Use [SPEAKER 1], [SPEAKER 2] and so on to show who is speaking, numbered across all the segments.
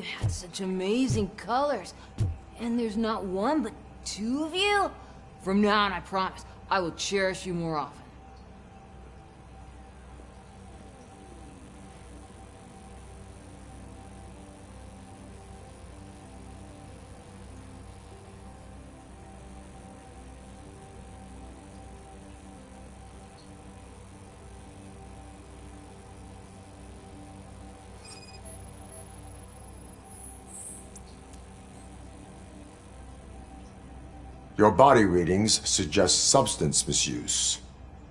[SPEAKER 1] had such amazing colors. And there's not one, but two of you? From now on, I promise, I will cherish you more often.
[SPEAKER 2] Your body readings suggest substance misuse.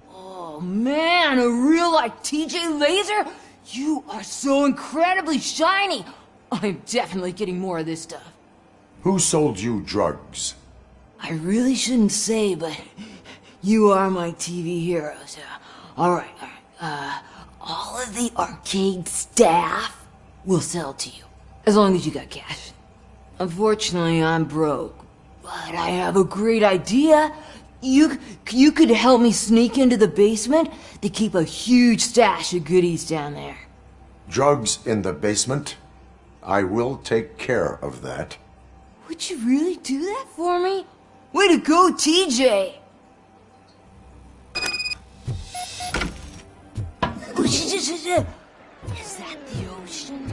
[SPEAKER 1] Oh man, a real-life TJ Laser? You are so incredibly shiny! I'm definitely getting more of this stuff.
[SPEAKER 2] Who sold you drugs?
[SPEAKER 1] I really shouldn't say, but you are my TV heroes. Alright. All of the arcade staff will sell to you, as long as you got cash. Unfortunately, I'm broke. But I have a great idea. You could help me sneak into the basement to keep a huge stash of goodies down there.
[SPEAKER 2] Drugs in the basement? I will take care of that.
[SPEAKER 1] Would you really do that for me? Way to go, TJ! Is that the ocean?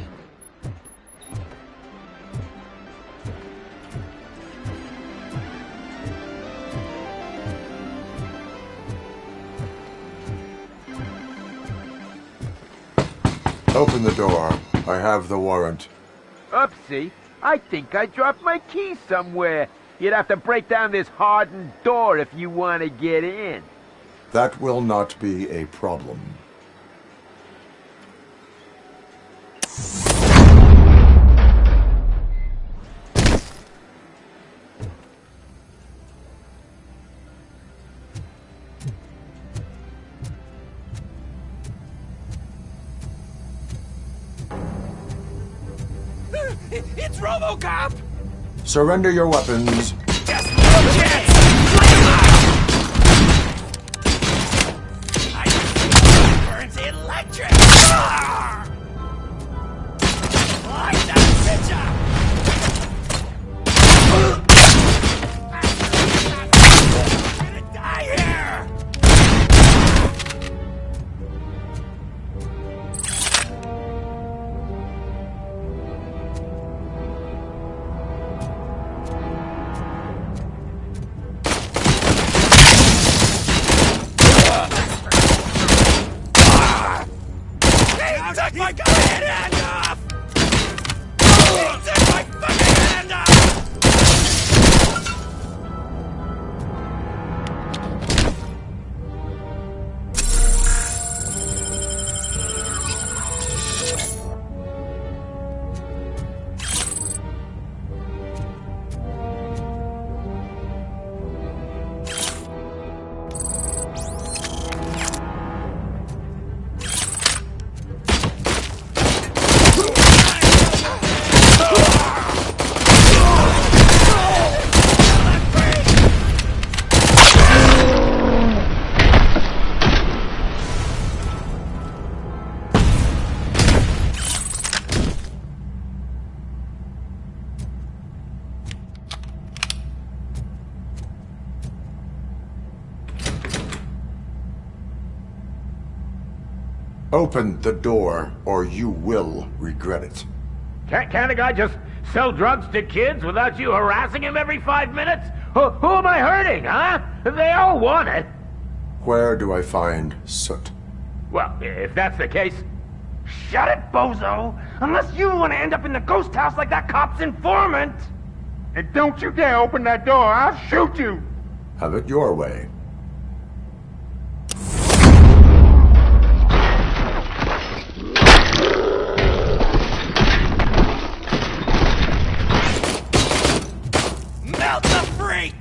[SPEAKER 2] Open the door. I have the warrant.
[SPEAKER 3] Upsie, I think I dropped my keys somewhere. You'd have to break down this hardened door if you want to get in.
[SPEAKER 2] That will not be a problem.
[SPEAKER 4] It's RoboCop!
[SPEAKER 2] Surrender your weapons.
[SPEAKER 4] Just no chance! Light 'em up! I burns electric! Ah! Light that bitch up! I'm gonna die here! Took my fucking hand off! He took my fucking hand off!
[SPEAKER 2] Open the door, or you will regret it.
[SPEAKER 3] Can't a guy just sell drugs to kids without you harassing him every 5 minutes? Who am I hurting, huh? They all want it.
[SPEAKER 2] Where do I find Soot?
[SPEAKER 3] Well, if that's the case... Shut it, bozo! Unless you want to end up in the ghost house like that cop's informant! And don't you dare open that door, I'll shoot you!
[SPEAKER 2] Have it your way.
[SPEAKER 4] Melt the freak!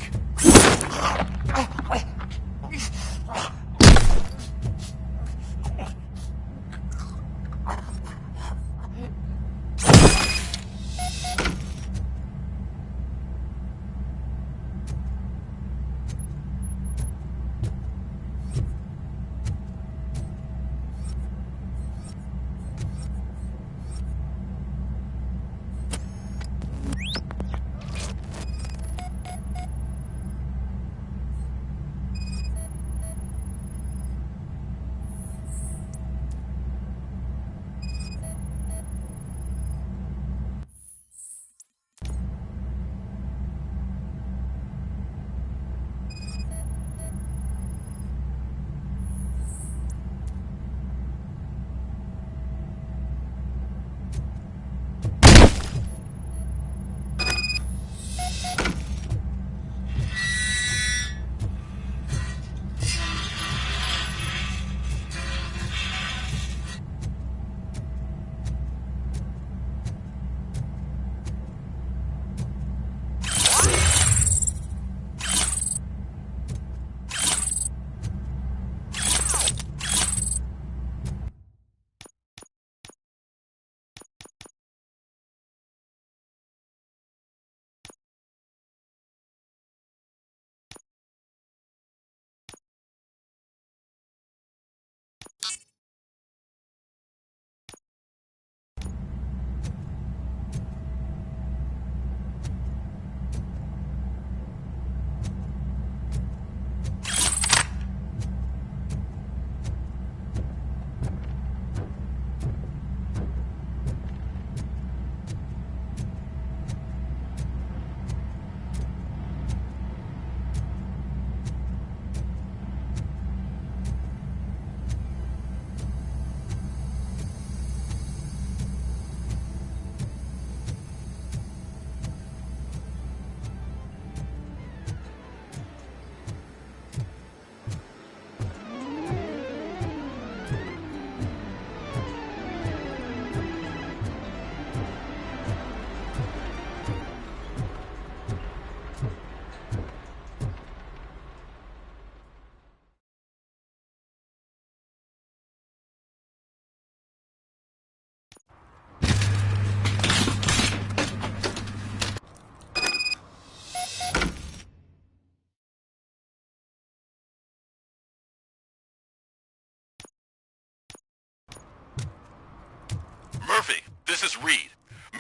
[SPEAKER 5] This is Reed.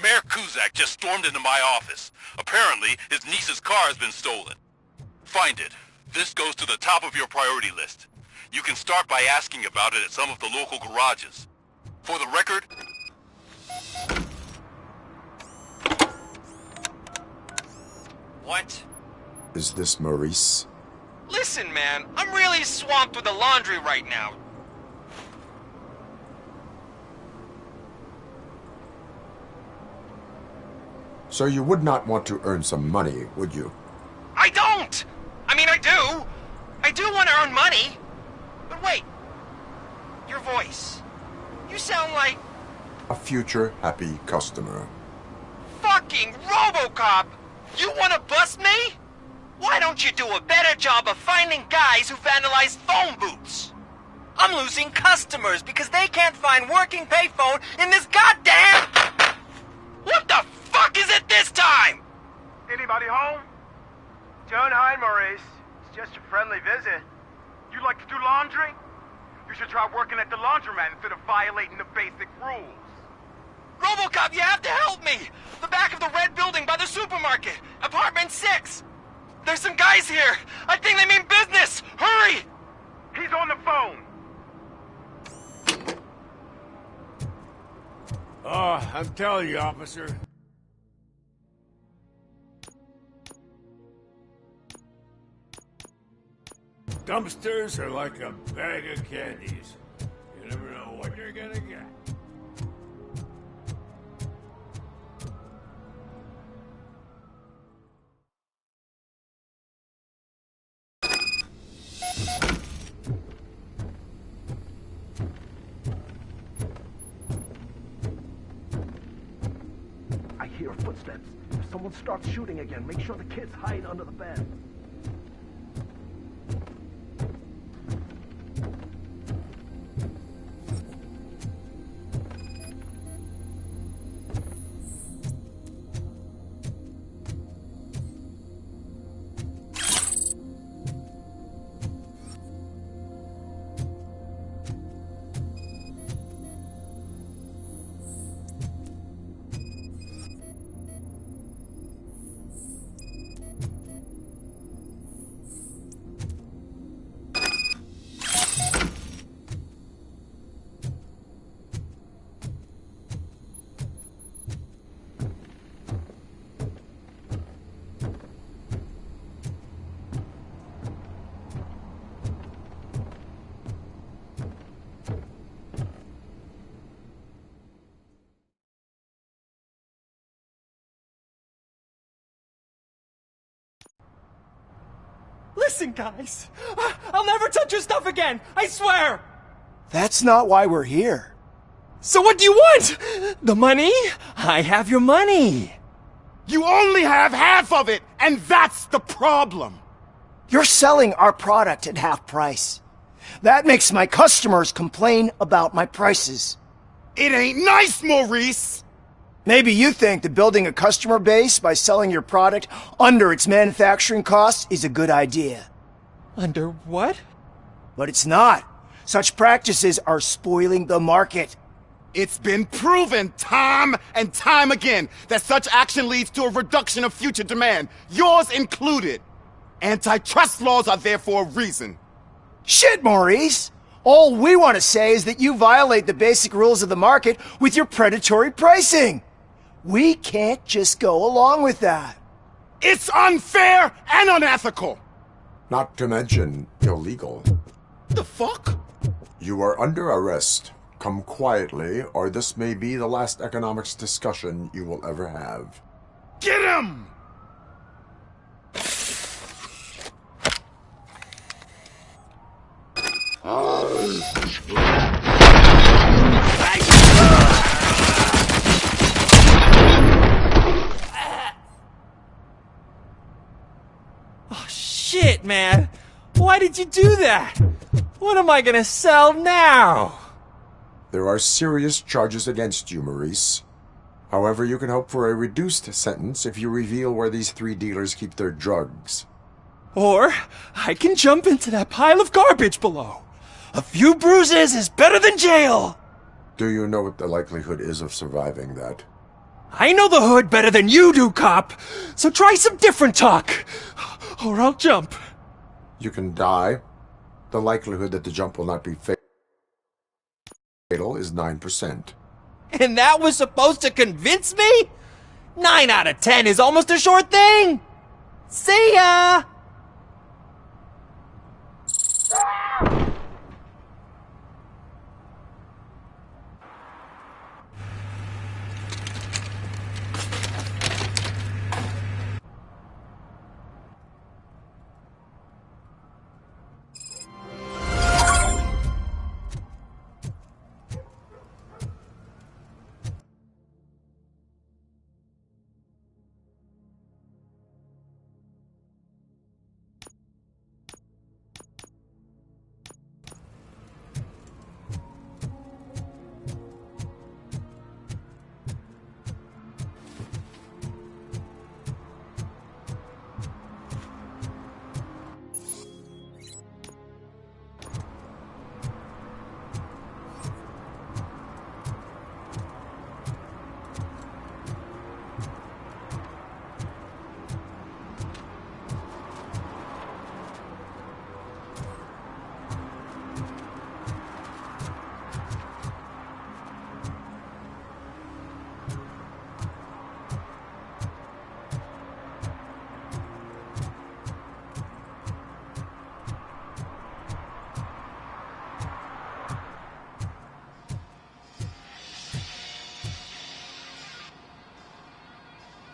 [SPEAKER 5] Mayor Kuzak just stormed into my office. Apparently, his niece's car has been stolen. Find it. This goes to the top of your priority list. You can start by asking about it at some of the local garages. For the record...
[SPEAKER 4] What?
[SPEAKER 2] Is this Maurice?
[SPEAKER 4] Listen, man, I'm really swamped with the laundry right now.
[SPEAKER 2] So you would not want to earn some money, would you?
[SPEAKER 4] I don't! I mean, I do! I do want to earn money! But wait, your voice. You sound like...
[SPEAKER 2] A future happy customer.
[SPEAKER 4] fucking RoboCop! You want to bust me? Why don't you do a better job of finding guys who vandalize phone booths? I'm losing customers because they can't find working payphone in this goddamn... What the fuck is it this time?
[SPEAKER 3] Anybody home? Don't hide, Maurice. It's just a friendly visit. You like to do laundry? You should try working at the laundromat instead of violating the basic rules.
[SPEAKER 4] RoboCop, you have to help me! The back of the red building by the supermarket, apartment 6. There's some guys here. I think they mean business. Hurry!
[SPEAKER 3] He's on the phone.
[SPEAKER 6] Oh, I'm telling you, officer. Dumpsters are like a bag of candies. You never know what you're gonna get.
[SPEAKER 3] I hear footsteps. If someone starts shooting again, make sure the kids hide under the bed.
[SPEAKER 4] Listen, guys. I'll never touch your stuff again. I swear.
[SPEAKER 7] That's not why we're here.
[SPEAKER 4] So what do you want? The money? I have your money.
[SPEAKER 8] You only have half of it, and that's the problem.
[SPEAKER 7] You're selling our product at half price. That makes my customers complain about my prices.
[SPEAKER 8] It ain't nice, Maurice.
[SPEAKER 7] Maybe you think that building a customer base by selling your product under its manufacturing costs is a good idea.
[SPEAKER 4] Under what?
[SPEAKER 7] But it's not. Such practices are spoiling the market.
[SPEAKER 8] It's been proven time and time again that such action leads to a reduction of future demand, yours included. Antitrust laws are there for a reason.
[SPEAKER 7] Shit, Maurice! All we want to say is that you violate the basic rules of the market with your predatory pricing. We can't just go along with that.
[SPEAKER 8] It's unfair and unethical.
[SPEAKER 2] Not to mention illegal.
[SPEAKER 8] The fuck?
[SPEAKER 2] You are under arrest. Come quietly, or this may be the last economics discussion you will ever have.
[SPEAKER 8] Get him!
[SPEAKER 4] Oh, shit, man. Why did you do that? What am I gonna sell now?
[SPEAKER 2] There are serious charges against you, Maurice. However, you can hope for a reduced sentence if you reveal where these 3 dealers keep their drugs.
[SPEAKER 4] Or I can jump into that pile of garbage below. A few bruises is better than jail.
[SPEAKER 2] Do you know what the likelihood is of surviving that?
[SPEAKER 9] I know the hood better than you do, cop. So try some different talk, or I'll jump.
[SPEAKER 2] You can die. The likelihood that the jump will not be fatal is 9%.
[SPEAKER 9] And that was supposed to convince me? 9 out of 10 is almost a sure thing. See ya!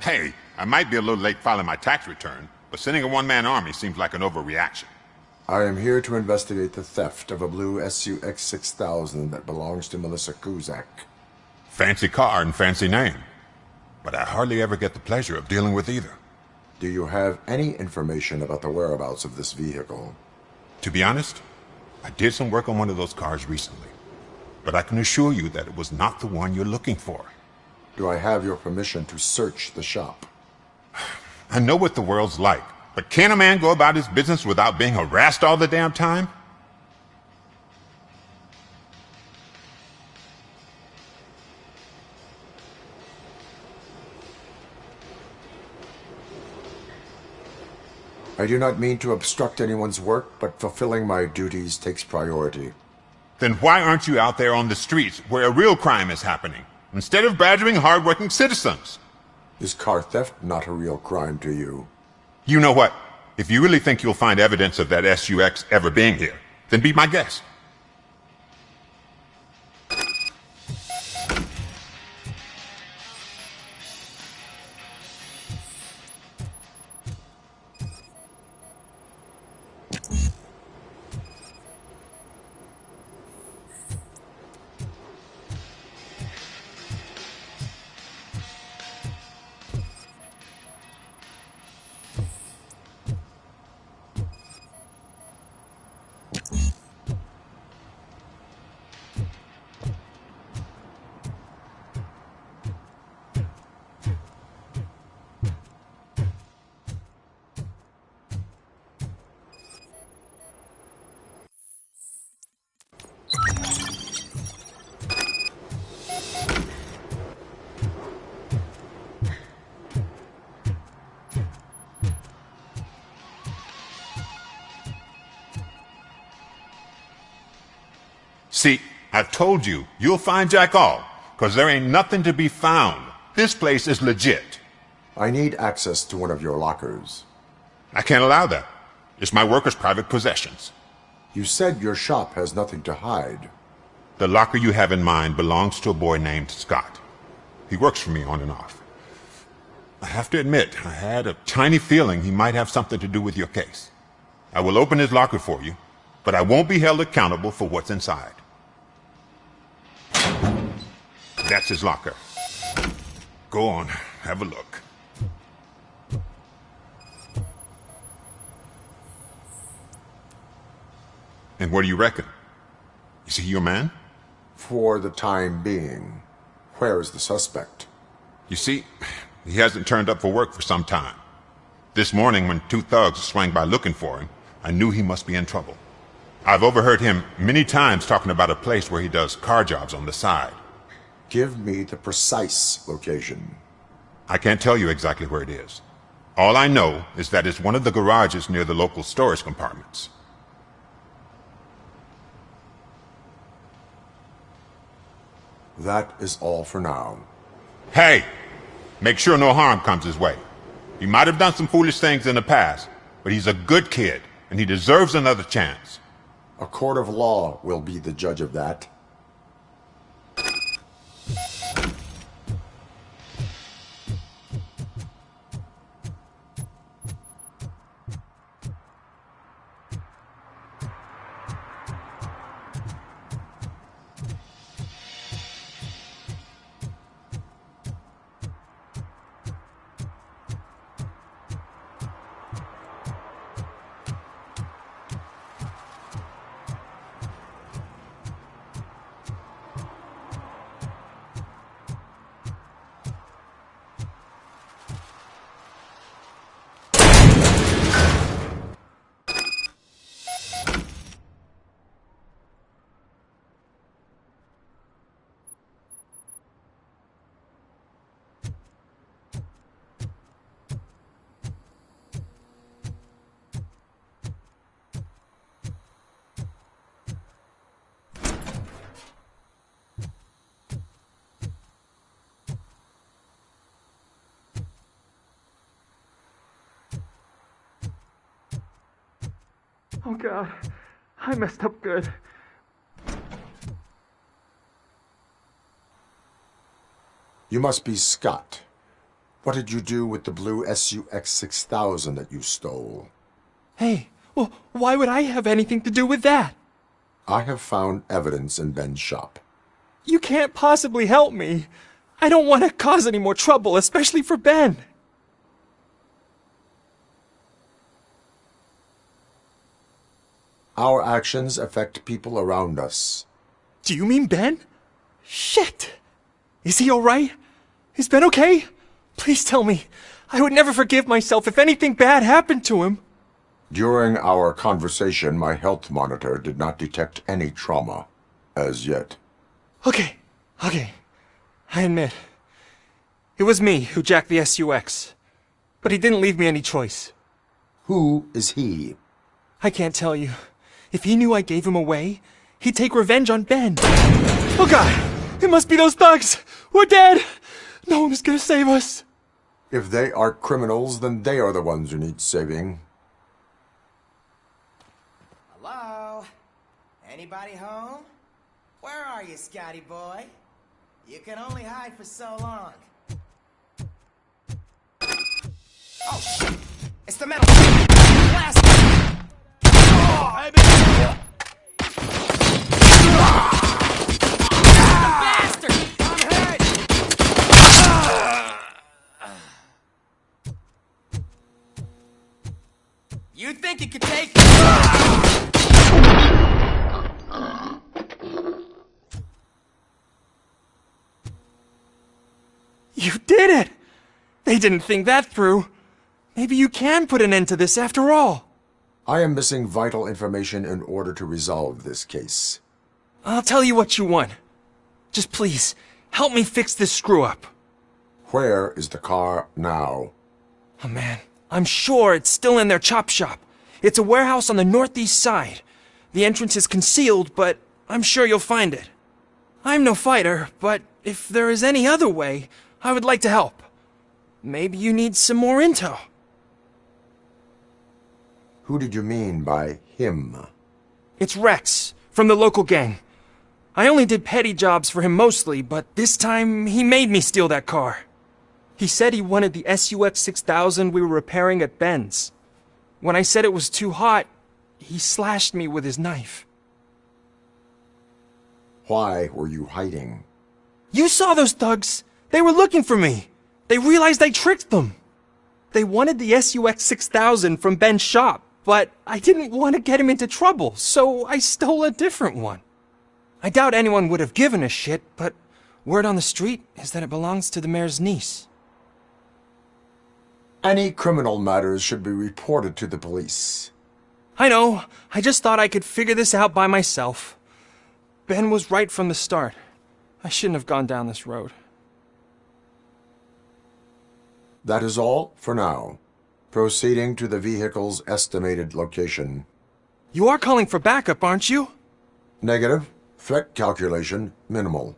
[SPEAKER 10] Hey, I might be a little late filing my tax return, but sending a one-man army seems like an overreaction.
[SPEAKER 2] I am here to investigate the theft of a blue SUX 6000 that belongs to Melissa Kuzak.
[SPEAKER 10] Fancy car and fancy name. But I hardly ever get the pleasure of dealing with either.
[SPEAKER 2] Do you have any information about the whereabouts of this vehicle?
[SPEAKER 10] To be honest, I did some work on one of those cars recently. But I can assure you that it was not the one you're looking for.
[SPEAKER 2] Do I have your permission to search the shop?
[SPEAKER 10] I know what the world's like, but can a man go about his business without being harassed all the damn time?
[SPEAKER 2] I do not mean to obstruct anyone's work, but fulfilling my duties takes priority.
[SPEAKER 10] Then why aren't you out there on the streets where a real crime is happening, instead of badgering hard-working citizens?
[SPEAKER 2] Is car theft not a real crime to you?
[SPEAKER 10] You know what? If you really think you'll find evidence of that SUX ever being here, then be my guest. See, I told you, you'll find Jack All, because there ain't nothing to be found. This place is legit.
[SPEAKER 2] I need access to one of your lockers.
[SPEAKER 10] I can't allow that. It's my workers' private possessions.
[SPEAKER 2] You said your shop has nothing to hide.
[SPEAKER 10] The locker you have in mind belongs to a boy named Scott. He works for me on and off. I have to admit, I had a tiny feeling he might have something to do with your case. I will open his locker for you, but I won't be held accountable for what's inside. That's his locker. Go on, have a look. And what do you reckon? Is he your man?
[SPEAKER 2] For the time being. Where is the suspect?
[SPEAKER 10] You see, he hasn't turned up for work for some time. This morning when two thugs swang by looking for him, I knew he must be in trouble. I've overheard him many times talking about a place where he does car jobs on the side.
[SPEAKER 2] Give me the precise location.
[SPEAKER 10] I can't tell you exactly where it is. All I know is that it's one of the garages near the local storage compartments.
[SPEAKER 2] That is all for now.
[SPEAKER 10] Hey! Make sure no harm comes his way. He might have done some foolish things in the past, but he's a good kid, and he deserves another chance.
[SPEAKER 2] A court of law will be the judge of that.
[SPEAKER 3] Oh God, I messed up good.
[SPEAKER 2] You must be Scott. What did you do with the blue SUX 6000 that you stole?
[SPEAKER 9] Hey, well, why would I have anything to do with that?
[SPEAKER 2] I have found evidence in Ben's shop.
[SPEAKER 9] You can't possibly help me. I don't want to cause any more trouble, especially for Ben.
[SPEAKER 2] Our actions affect people around us.
[SPEAKER 9] Do you mean Ben? Shit! Is he alright? Is Ben okay? Please tell me. I would never forgive myself if anything bad happened to him.
[SPEAKER 2] During our conversation, my health monitor did not detect any trauma, as yet.
[SPEAKER 9] Okay. I admit. It was me who jacked the SUX. But he didn't leave me any choice.
[SPEAKER 2] Who is he?
[SPEAKER 9] I can't tell you. If he knew I gave him away, he'd take revenge on Ben. Oh God! It must be those thugs! We're dead! No one is gonna save us!
[SPEAKER 2] If they are criminals, then they are the ones who need saving.
[SPEAKER 11] Hello? Anybody home? Where are you, Scotty boy? You can only hide for so long. Oh, shit! It's the metal blast! Oh, bastard! I'm hurt! You think you could take...
[SPEAKER 9] You did it! They didn't think that through. Maybe you can put an end to this after all.
[SPEAKER 2] I am missing vital information in order to resolve this case.
[SPEAKER 9] I'll tell you what you want. Just please, help me fix this screw-up.
[SPEAKER 2] Where is the car now?
[SPEAKER 9] Oh man, I'm sure it's still in their chop shop. It's a warehouse on the northeast side. The entrance is concealed, but I'm sure you'll find it. I'm no fighter, but if there is any other way, I would like to help. Maybe you need some more intel.
[SPEAKER 2] Who did you mean by him?
[SPEAKER 9] It's Rex, from the local gang. I only did petty jobs for him mostly, but this time he made me steal that car. He said he wanted the SUX 6000 we were repairing at Ben's. When I said it was too hot, he slashed me with his knife.
[SPEAKER 2] Why were you hiding?
[SPEAKER 9] You saw those thugs! They were looking for me! They realized I tricked them! They wanted the SUX 6000 from Ben's shop, but I didn't want to get him into trouble, so I stole a different one. I doubt anyone would have given a shit, but word on the street is that it belongs to the mayor's niece.
[SPEAKER 2] Any criminal matters should be reported to the police.
[SPEAKER 9] I know. I just thought I could figure this out by myself. Ben was right from the start. I shouldn't have gone down this road.
[SPEAKER 2] That is all for now. Proceeding to the vehicle's estimated location.
[SPEAKER 9] You are calling for backup, aren't you?
[SPEAKER 2] Negative. Threat calculation minimal.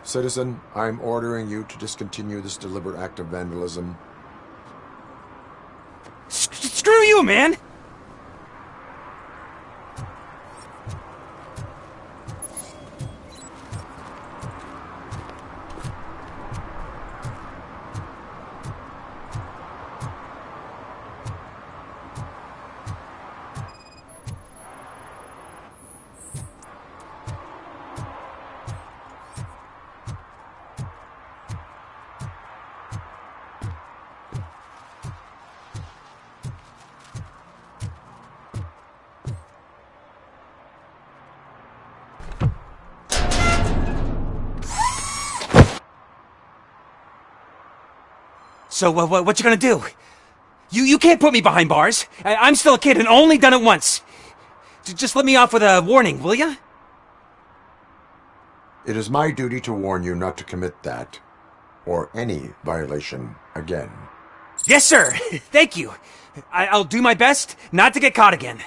[SPEAKER 2] Citizen, I'm ordering you to discontinue this deliberate act of vandalism.
[SPEAKER 12] Screw you, man! So, what you gonna do? You can't put me behind bars. I'm still a kid and only done it once. Just let me off with a warning, will ya?
[SPEAKER 2] It is my duty to warn you not to commit that, or any violation, again.
[SPEAKER 12] Yes, sir. Thank you. I'll do my best not to get caught again.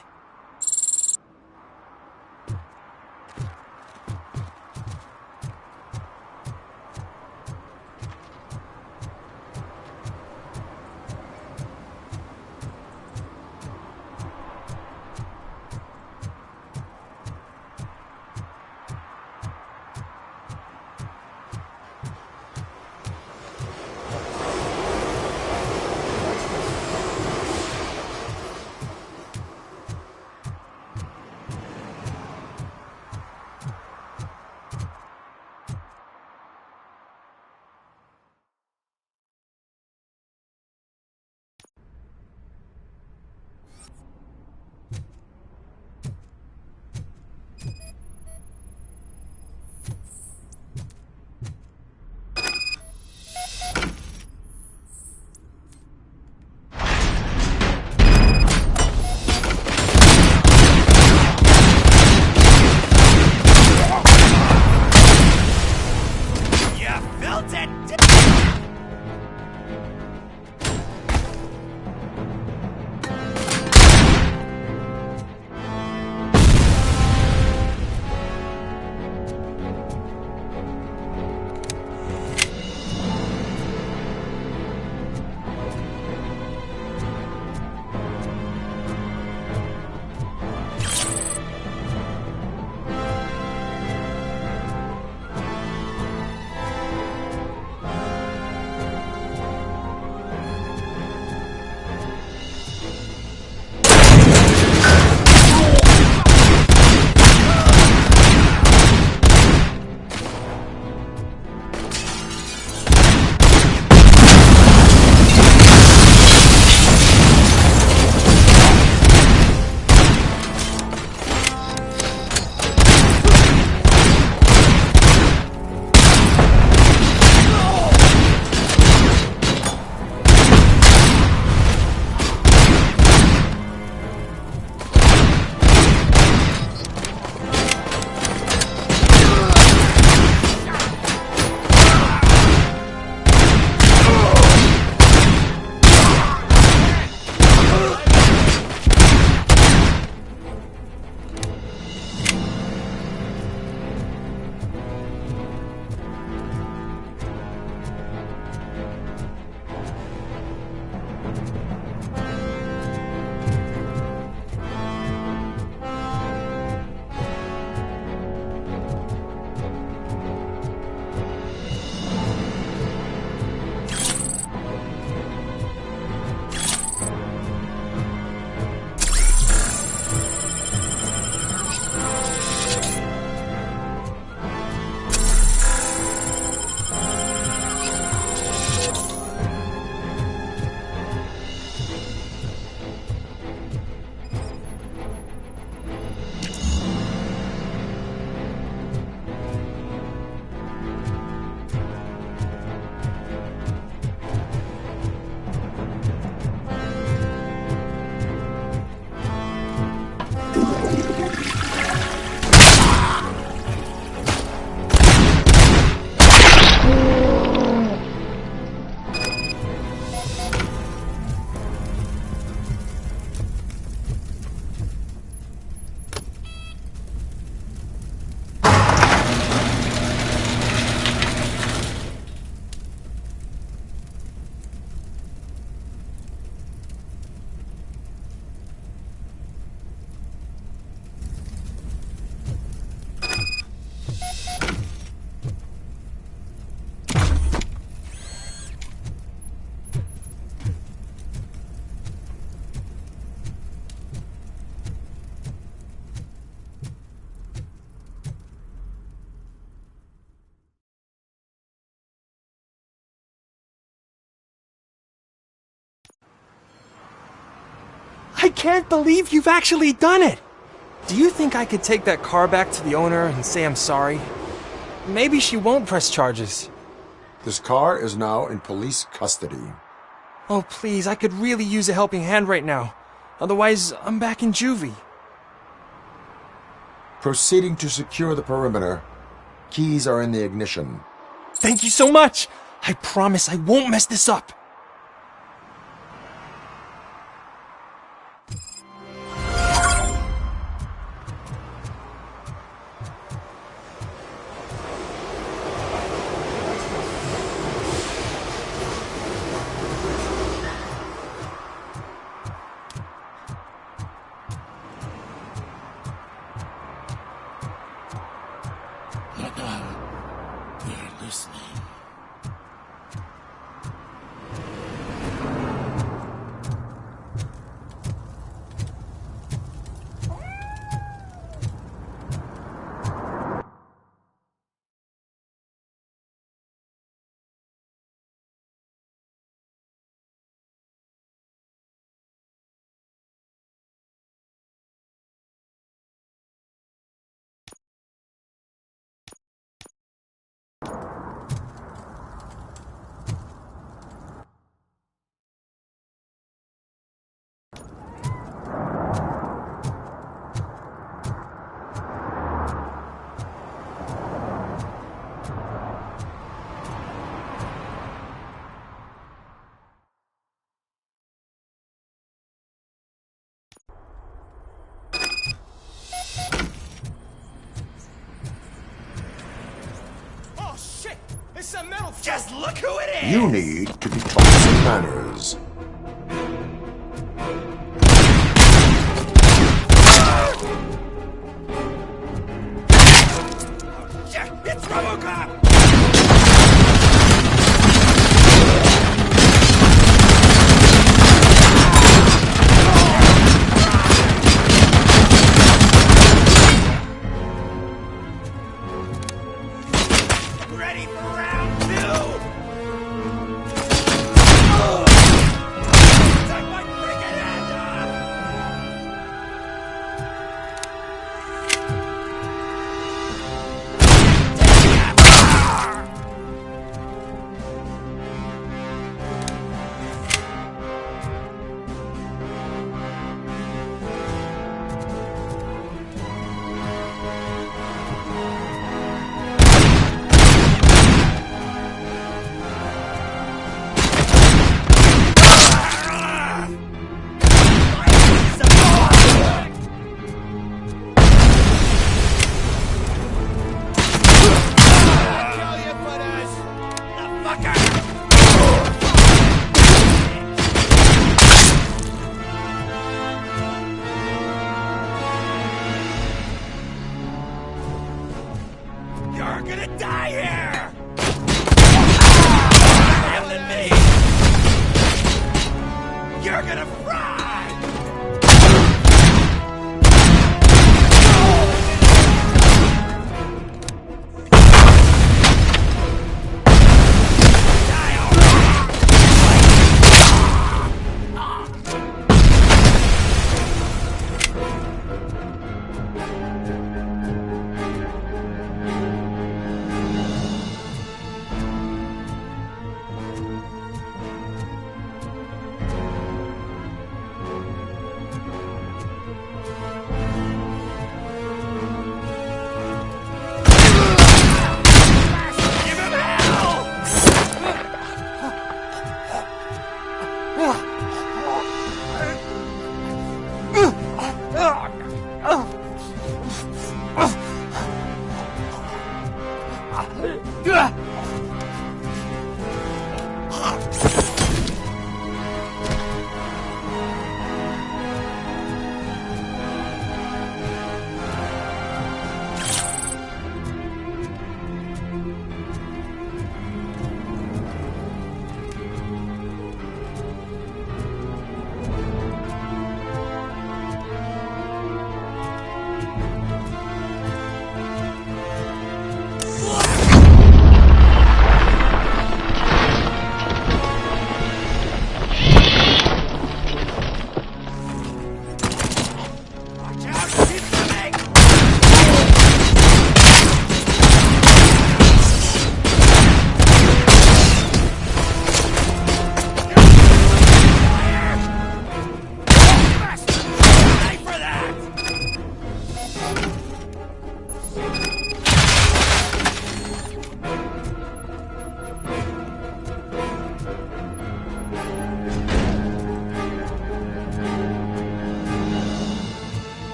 [SPEAKER 9] I can't believe you've actually done it! Do you think I could take that car back to the owner and say I'm sorry? Maybe she won't press charges.
[SPEAKER 2] This car is now in police custody.
[SPEAKER 9] Oh, please, I could really use a helping hand right now. Otherwise, I'm back in juvie.
[SPEAKER 2] Proceeding to secure the perimeter. Keys are in the ignition.
[SPEAKER 9] Thank you so much! I promise I won't mess this up.
[SPEAKER 6] They're listening.
[SPEAKER 7] It's a metal.
[SPEAKER 11] Just look who it is!
[SPEAKER 2] You need to be taught some manners.
[SPEAKER 11] It's RoboCop! Ready for round two? Take my freaking hand off! You're gonna die here! And then me! You're gonna fry!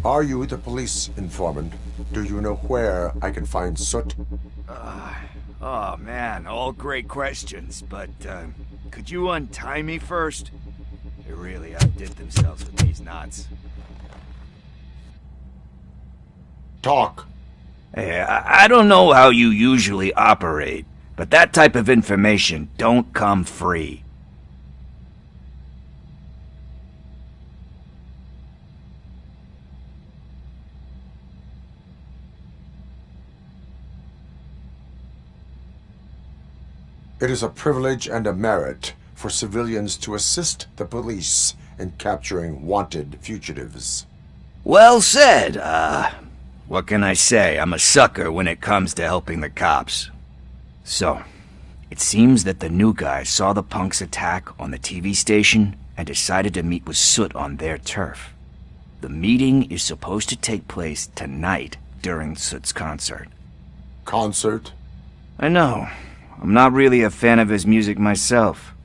[SPEAKER 2] Are you the police informant? Do you know where I can find Soot?
[SPEAKER 13] Oh man, all great questions, but could you untie me first? They really outdid themselves with these knots.
[SPEAKER 2] Talk.
[SPEAKER 13] Hey, I don't know how you usually operate, but that type of information don't come free.
[SPEAKER 2] It is a privilege and a merit for civilians to assist the police in capturing wanted fugitives.
[SPEAKER 13] Well said. What can I say? I'm a sucker when it comes to helping the cops. So, it seems that the new guy saw the punks' attack on the TV station and decided to meet with Soot on their turf. The meeting is supposed to take place tonight during Soot's concert.
[SPEAKER 2] Concert?
[SPEAKER 13] I know. I'm not really a fan of his music myself.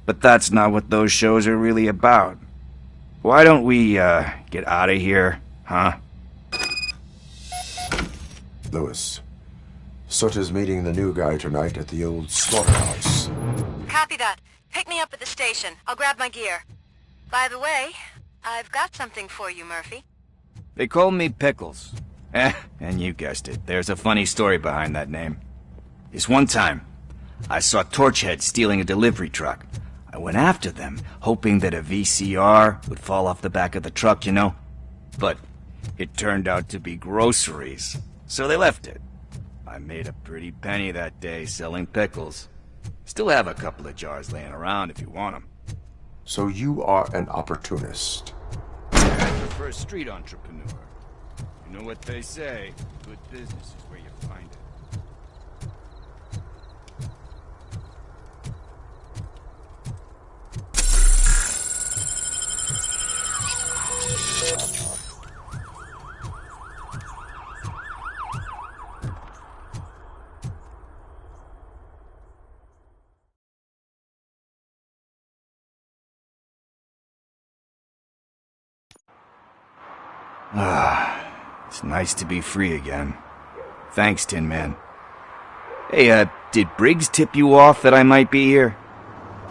[SPEAKER 13] But that's not what those shows are really about. Why don't we, get out of here, huh?
[SPEAKER 2] Lewis, Soot is meeting the new guy tonight at the old slaughterhouse.
[SPEAKER 14] Copy that. Pick me up at the station. I'll grab my gear. By the way, I've got something for you, Murphy.
[SPEAKER 13] They call me Pickles. And you guessed it. There's a funny story behind that name. This one time, I saw Torchhead stealing a delivery truck. I went after them, hoping that a VCR would fall off the back of the truck, you know? But it turned out to be groceries, so they left it. I made a pretty penny that day selling pickles. Still have a couple of jars laying around if you want them.
[SPEAKER 2] So you are an opportunist.
[SPEAKER 13] I prefer a street entrepreneur. You know what they say, good business is where you find it. It's nice to be free again. Thanks, Tin Man. Hey, did Briggs tip you off that I might be here?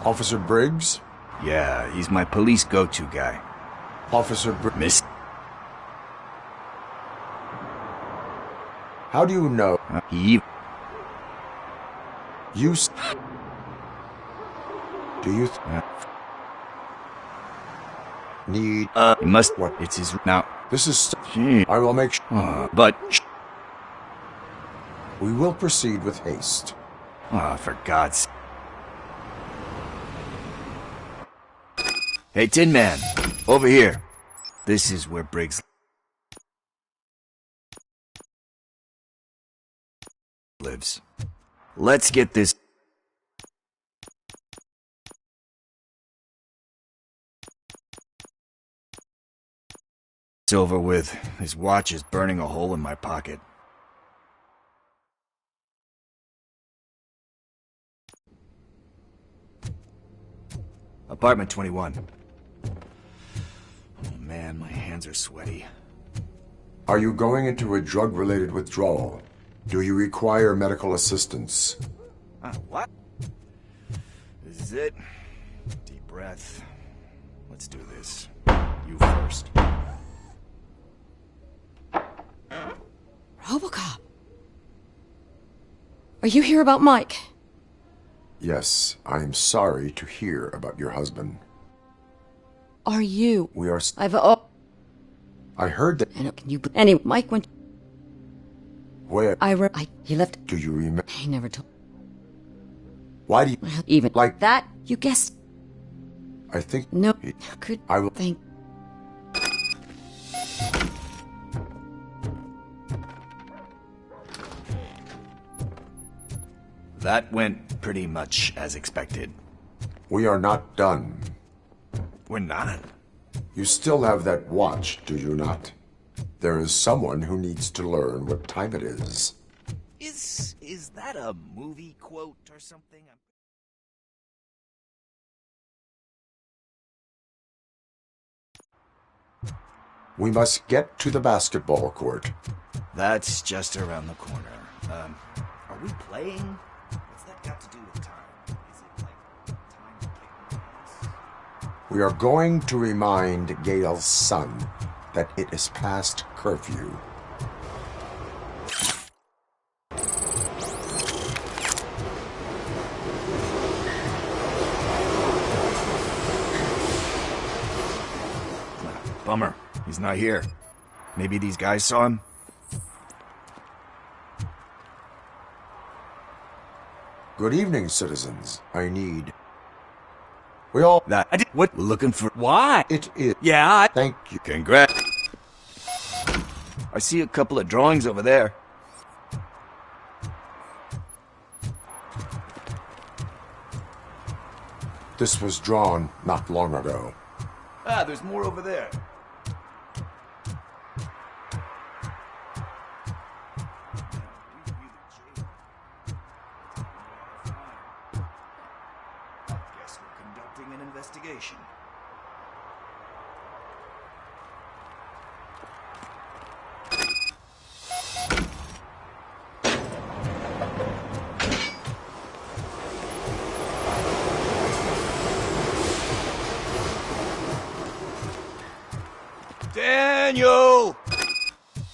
[SPEAKER 2] Officer Briggs?
[SPEAKER 13] Yeah, he's my police go-to guy.
[SPEAKER 2] Officer Briggs?
[SPEAKER 13] Miss...
[SPEAKER 2] How do you know?
[SPEAKER 13] He...
[SPEAKER 2] You... Do you... Need...
[SPEAKER 13] He must...
[SPEAKER 2] What?
[SPEAKER 13] It's his... Now...
[SPEAKER 2] This is... I will make sure...
[SPEAKER 13] but...
[SPEAKER 2] We will proceed with haste.
[SPEAKER 13] For God's... Hey, Tin Man. Over here. This is where Briggs... lives. Let's get this... It's over with. His watch is burning a hole in my pocket. Apartment 21. Oh man, my hands are sweaty.
[SPEAKER 2] Are you going into a drug-related withdrawal? Do you require medical assistance?
[SPEAKER 13] What? This is it. Deep breath. Let's do this. You first.
[SPEAKER 15] RoboCop. Are you here about Mike?
[SPEAKER 2] Yes, I am sorry to hear about your husband.
[SPEAKER 15] Are you?
[SPEAKER 2] We are... I heard that...
[SPEAKER 15] Can you... Anyway, Mike went...
[SPEAKER 2] Where?
[SPEAKER 15] He left...
[SPEAKER 2] Do you remember?
[SPEAKER 15] He never told...
[SPEAKER 2] Why do you...
[SPEAKER 15] Even...
[SPEAKER 2] Like...
[SPEAKER 15] That? You guessed...
[SPEAKER 2] I think...
[SPEAKER 15] No. Could...
[SPEAKER 2] I will...
[SPEAKER 15] Think...
[SPEAKER 13] That went pretty much as expected.
[SPEAKER 2] We are not done.
[SPEAKER 13] We're not?
[SPEAKER 2] You still have that watch, do you not? There is someone who needs to learn what time it is.
[SPEAKER 13] Is that a movie quote or something?
[SPEAKER 2] We must get to the basketball court.
[SPEAKER 13] That's just around the corner. Are we playing? What's that got to do with time? Is it like time to kick my ass?
[SPEAKER 2] We are going to remind Gale's son that it is past curfew.
[SPEAKER 13] Bummer. He's not here. Maybe these guys saw him?
[SPEAKER 2] Good evening, citizens. I need... We all...
[SPEAKER 13] That... I did... What? We're looking for...
[SPEAKER 12] Why?
[SPEAKER 2] It is...
[SPEAKER 12] Yeah,
[SPEAKER 2] Thank you.
[SPEAKER 13] Congrats. I see a couple of drawings over there.
[SPEAKER 2] This was drawn not long ago.
[SPEAKER 13] Ah, there's more over there. Guess we're conducting an investigation. Daniel!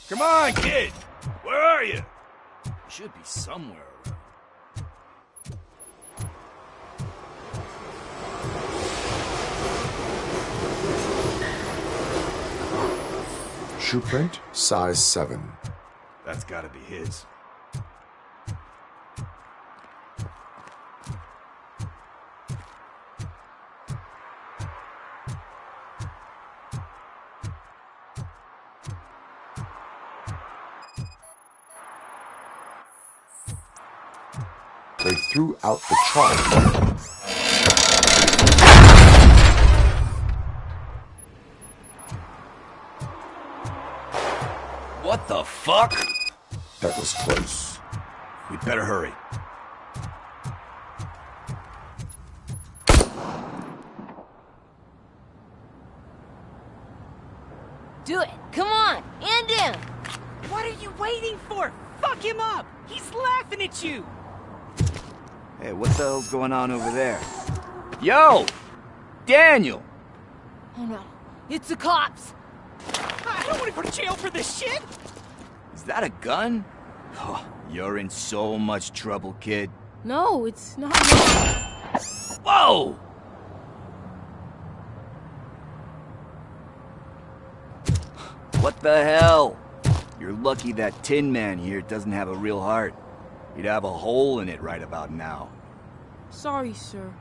[SPEAKER 6] Come on, kid! Where are you?
[SPEAKER 13] You should be somewhere around.
[SPEAKER 2] Shoe print, size 7.
[SPEAKER 13] That's gotta be his.
[SPEAKER 2] They threw out the charge.
[SPEAKER 13] What the fuck?
[SPEAKER 2] That was close.
[SPEAKER 13] We'd better hurry.
[SPEAKER 1] Do it. Come on. And down.
[SPEAKER 12] What are you waiting for? Fuck him up! He's laughing at you!
[SPEAKER 13] Hey, what the hell's going on over there? Yo! Daniel!
[SPEAKER 1] Oh no. It's the cops.
[SPEAKER 12] I don't want to go to jail for this shit!
[SPEAKER 13] Is that a gun? Oh, you're in so much trouble, kid.
[SPEAKER 1] No, it's not.
[SPEAKER 13] Whoa! What the hell? You're lucky that Tin Man here doesn't have a real heart. He'd have a hole in it right about now.
[SPEAKER 16] Sorry, sir.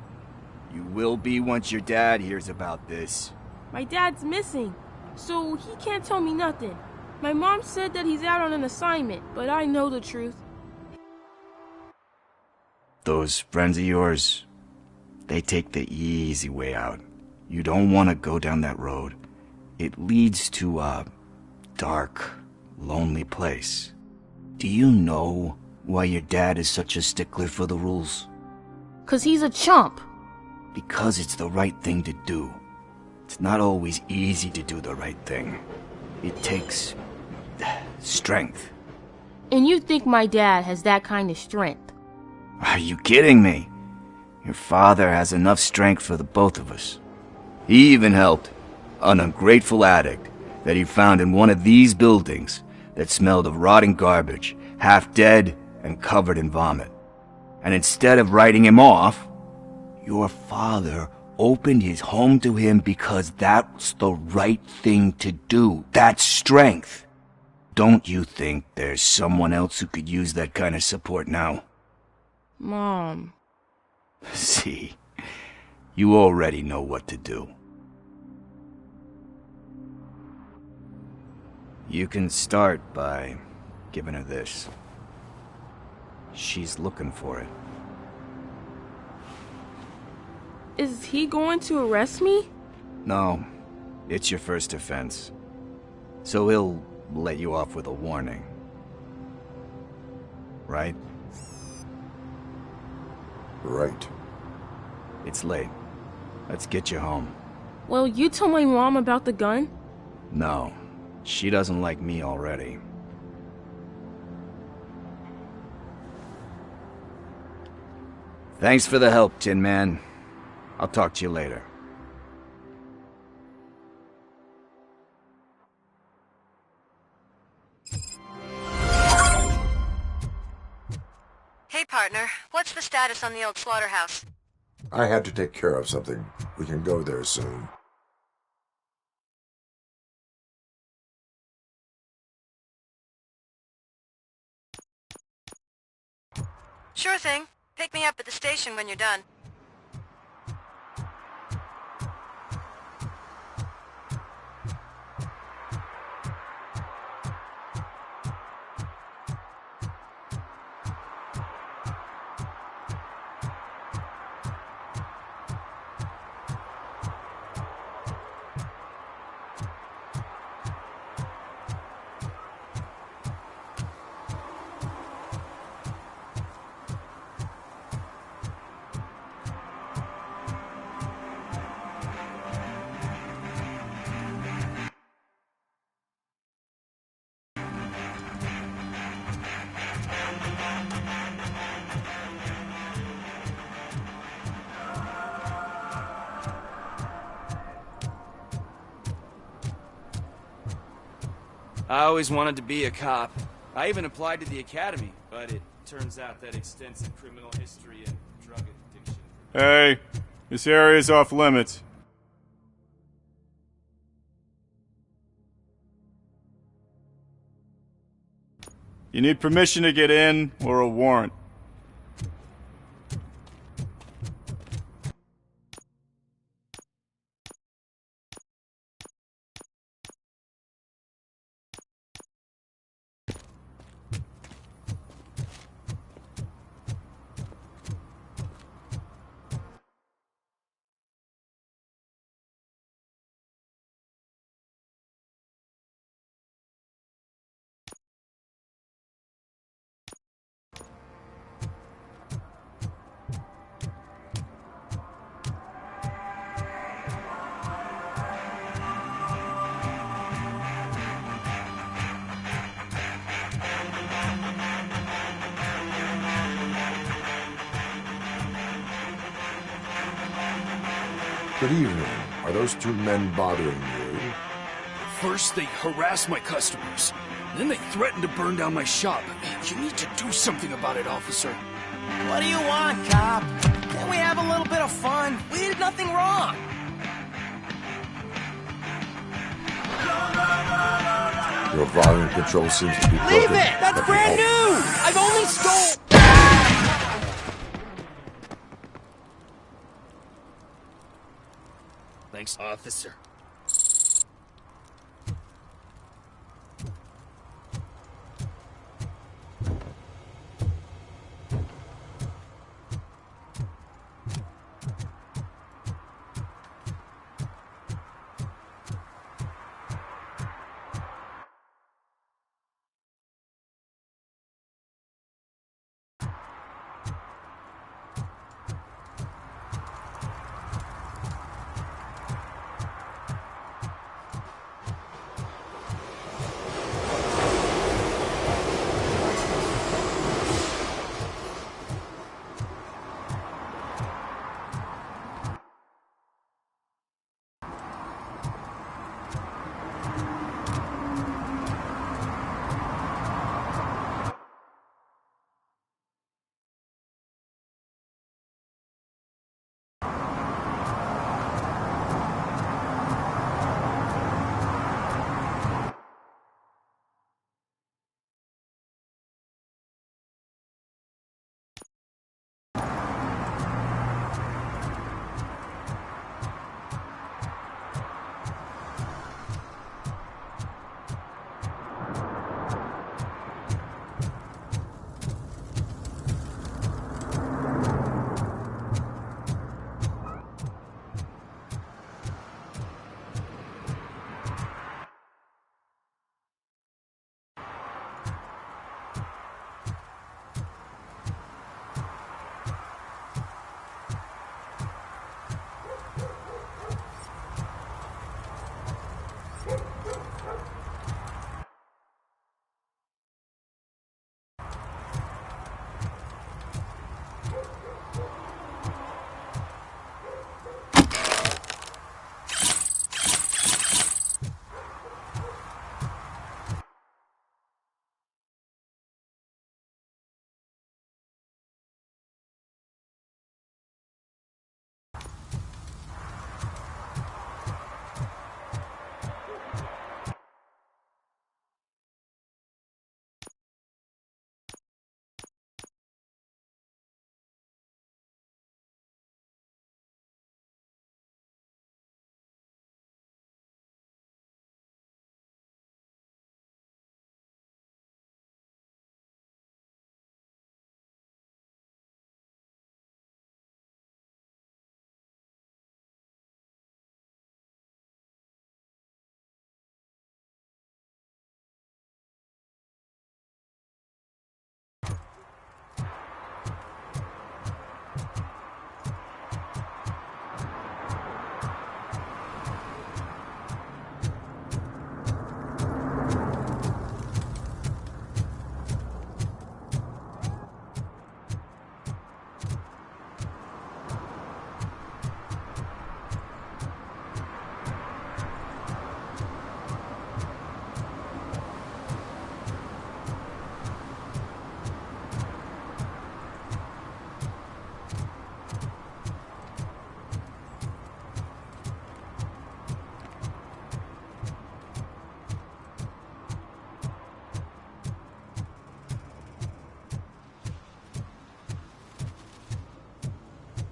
[SPEAKER 13] You will be once your dad hears about this.
[SPEAKER 16] My dad's missing, so he can't tell me nothing. My mom said that he's out on an assignment, but I know the truth.
[SPEAKER 13] Those friends of yours, they take the easy way out. You don't want to go down that road. It leads to a dark, lonely place. Do you know why your dad is such a stickler for the rules?
[SPEAKER 16] 'Cause he's a chump.
[SPEAKER 13] Because it's the right thing to do. It's not always easy to do the right thing. It takes strength.
[SPEAKER 16] And you think my dad has that kind of strength?
[SPEAKER 13] Are you kidding me? Your father has enough strength for the both of us. He even helped an ungrateful addict that he found in one of these buildings that smelled of rotting garbage, half dead and covered in vomit. And instead of writing him off, your father opened his home to him because that's the right thing to do. That's strength. Don't you think there's someone else who could use that kind of support now?
[SPEAKER 16] Mom.
[SPEAKER 13] See, you already know what to do. You can start by giving her this. She's looking for it.
[SPEAKER 16] Is he going to arrest me?
[SPEAKER 13] No, it's your first offense. So he'll let you off with a warning. Right?
[SPEAKER 2] Right.
[SPEAKER 13] It's late. Let's get you home.
[SPEAKER 16] Well, you tell my mom about the gun?
[SPEAKER 13] No, She doesn't like me already. Thanks for the help, Tin Man. I'll talk to you later.
[SPEAKER 14] Hey, partner. What's the status on the old slaughterhouse?
[SPEAKER 2] I had to take care of something. We can go there soon.
[SPEAKER 14] Sure thing. Pick me up at the station when you're done.
[SPEAKER 17] I always wanted to be a cop. I even applied to the academy, but it turns out that extensive criminal history and drug addiction...
[SPEAKER 18] Hey, this area's off limits. You need permission to get in, or a warrant.
[SPEAKER 2] Good evening. Are those two men bothering you?
[SPEAKER 19] First, they harass my customers. Then they threaten to burn down my shop. You need to do something about it, officer.
[SPEAKER 11] What do you want, cop? Can't we have a little bit of fun? We did nothing wrong.
[SPEAKER 2] Your volume control seems to be broken.
[SPEAKER 11] Leave it! That's brand new! I've only stole...
[SPEAKER 19] Thanks, officer.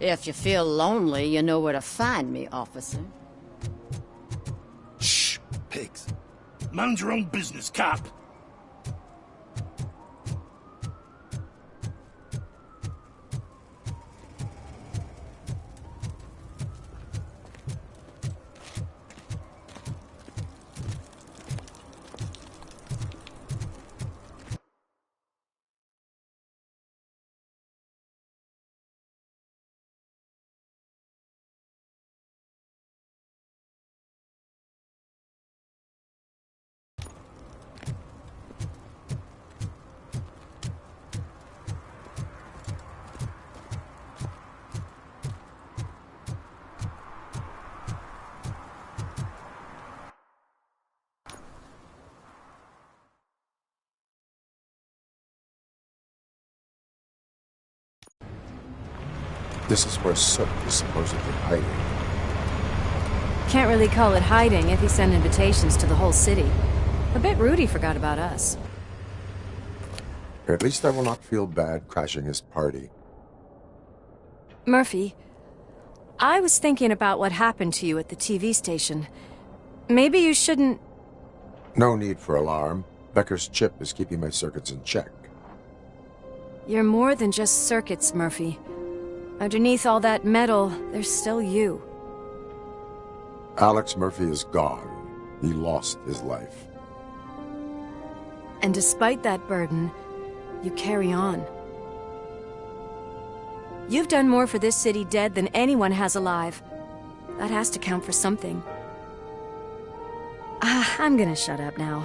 [SPEAKER 15] If you feel lonely, you know where to find me, officer.
[SPEAKER 19] Shh, pigs. Mind your own business, cop.
[SPEAKER 2] This is where Soot is supposedly hiding.
[SPEAKER 20] Can't really call it hiding if he sent invitations to the whole city. A bit rude he forgot about us.
[SPEAKER 2] At least I will not feel bad crashing his party.
[SPEAKER 20] Murphy, I was thinking about what happened to you at the TV station. Maybe you shouldn't...
[SPEAKER 2] No need for alarm. Becker's chip is keeping my circuits in check.
[SPEAKER 20] You're more than just circuits, Murphy. Underneath all that metal, there's still you.
[SPEAKER 2] Alex Murphy is gone. He lost his life.
[SPEAKER 20] And despite that burden, you carry on. You've done more for this city dead than anyone has alive. That has to count for something. I'm gonna shut up now.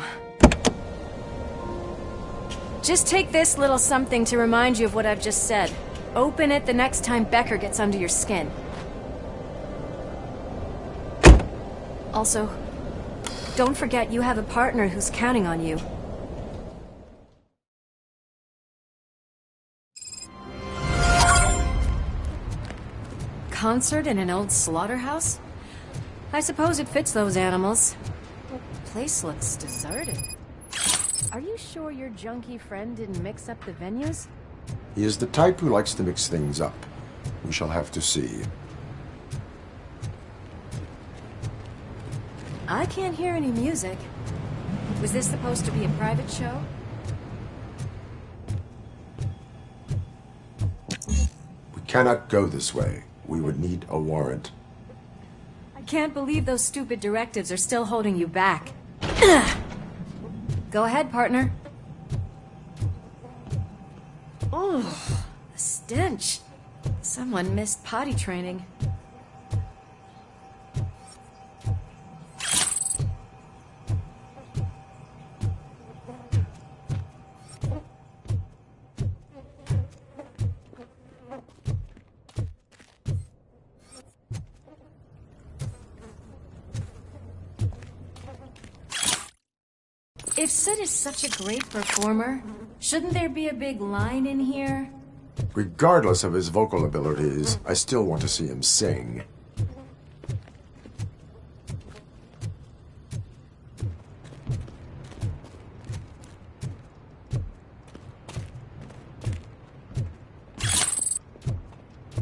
[SPEAKER 20] Just take this little something to remind you of what I've just said. Open it the next time Becker gets under your skin. Also, don't forget you have a partner who's counting on you. Concert in an old slaughterhouse? I suppose it fits those animals. Place looks deserted. Are you sure your junkie friend didn't mix up the venues?
[SPEAKER 2] He is the type who likes to mix things up. We shall have to see.
[SPEAKER 20] I can't hear any music. Was this supposed to be a private show?
[SPEAKER 2] We cannot go this way. We would need a warrant.
[SPEAKER 20] I can't believe those stupid directives are still holding you back. Go ahead, partner. Oh, the stench. Someone missed potty training. If Sid is such a great performer, shouldn't there be a big line in here?
[SPEAKER 2] Regardless of his vocal abilities, I still want to see him sing.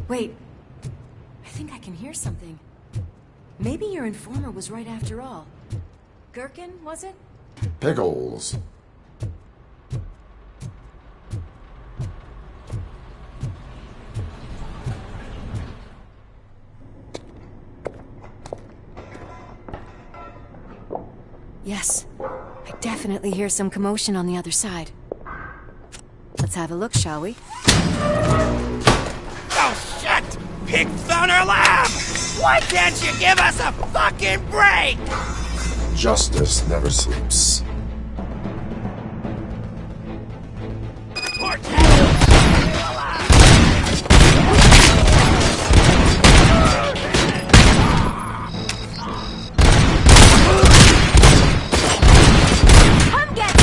[SPEAKER 20] Wait, I think I can hear something. Maybe your informer was right after all. Gherkin, was it?
[SPEAKER 2] Pickles.
[SPEAKER 20] Yes, I definitely hear some commotion on the other side. Let's have a look, shall we?
[SPEAKER 4] Oh, shit! Pig Thunder Lab! Why can't you give us a fucking break?
[SPEAKER 2] Justice never sleeps.
[SPEAKER 20] Come get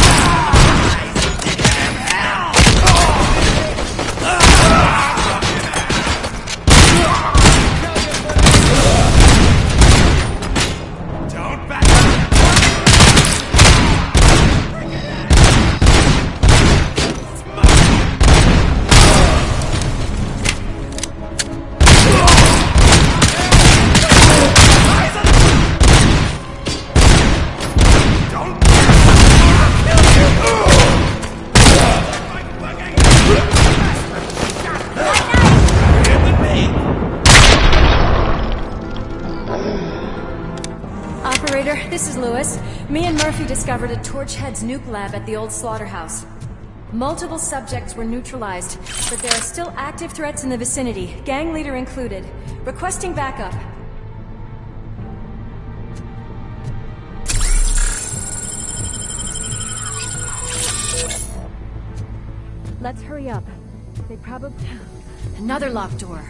[SPEAKER 4] Don't back up!
[SPEAKER 20] Operator, this is Lewis. Me and Murphy discovered a Torchhead's nuke lab at the old slaughterhouse. Multiple subjects were neutralized, but there are still active threats in the vicinity, gang leader included. Requesting backup. Let's hurry up. They probably... Another locked door.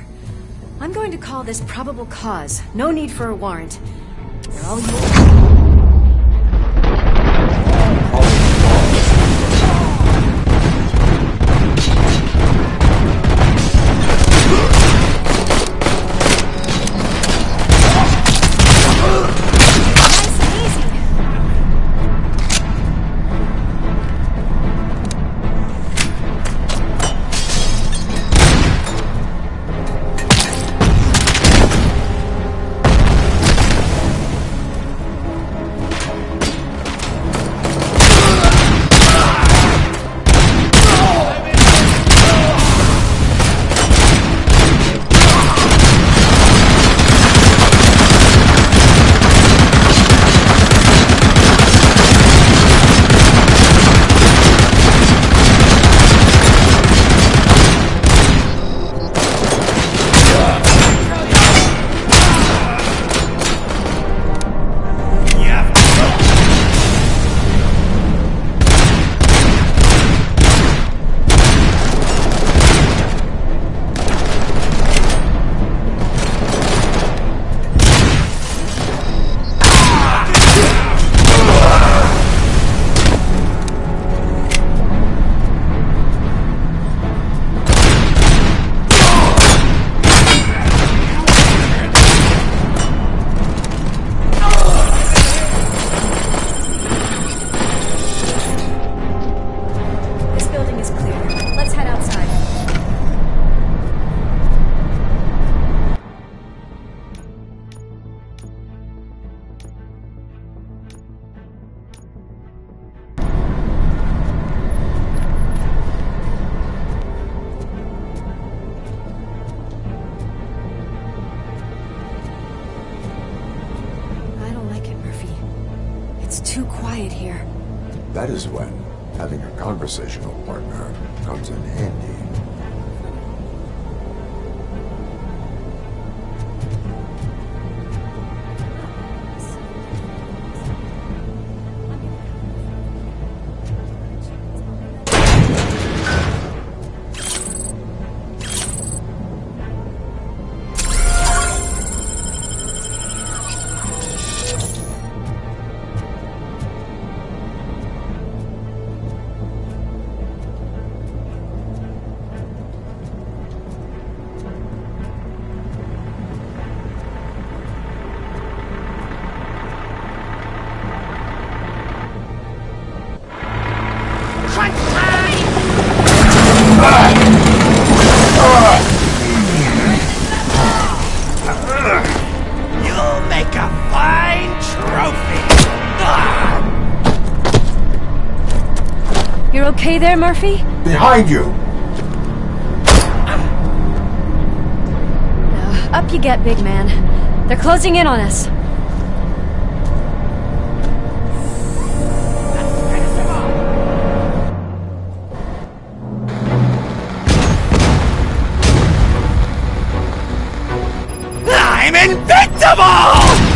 [SPEAKER 20] I'm going to call this probable cause. No need for a warrant. They're all yours.
[SPEAKER 2] That is when having a conversational partner comes in handy.
[SPEAKER 12] You'll make a fine trophy!
[SPEAKER 20] You're okay there, Murphy?
[SPEAKER 2] Behind you!
[SPEAKER 20] Up you get, big man. They're closing in on us.
[SPEAKER 12] I'm invincible!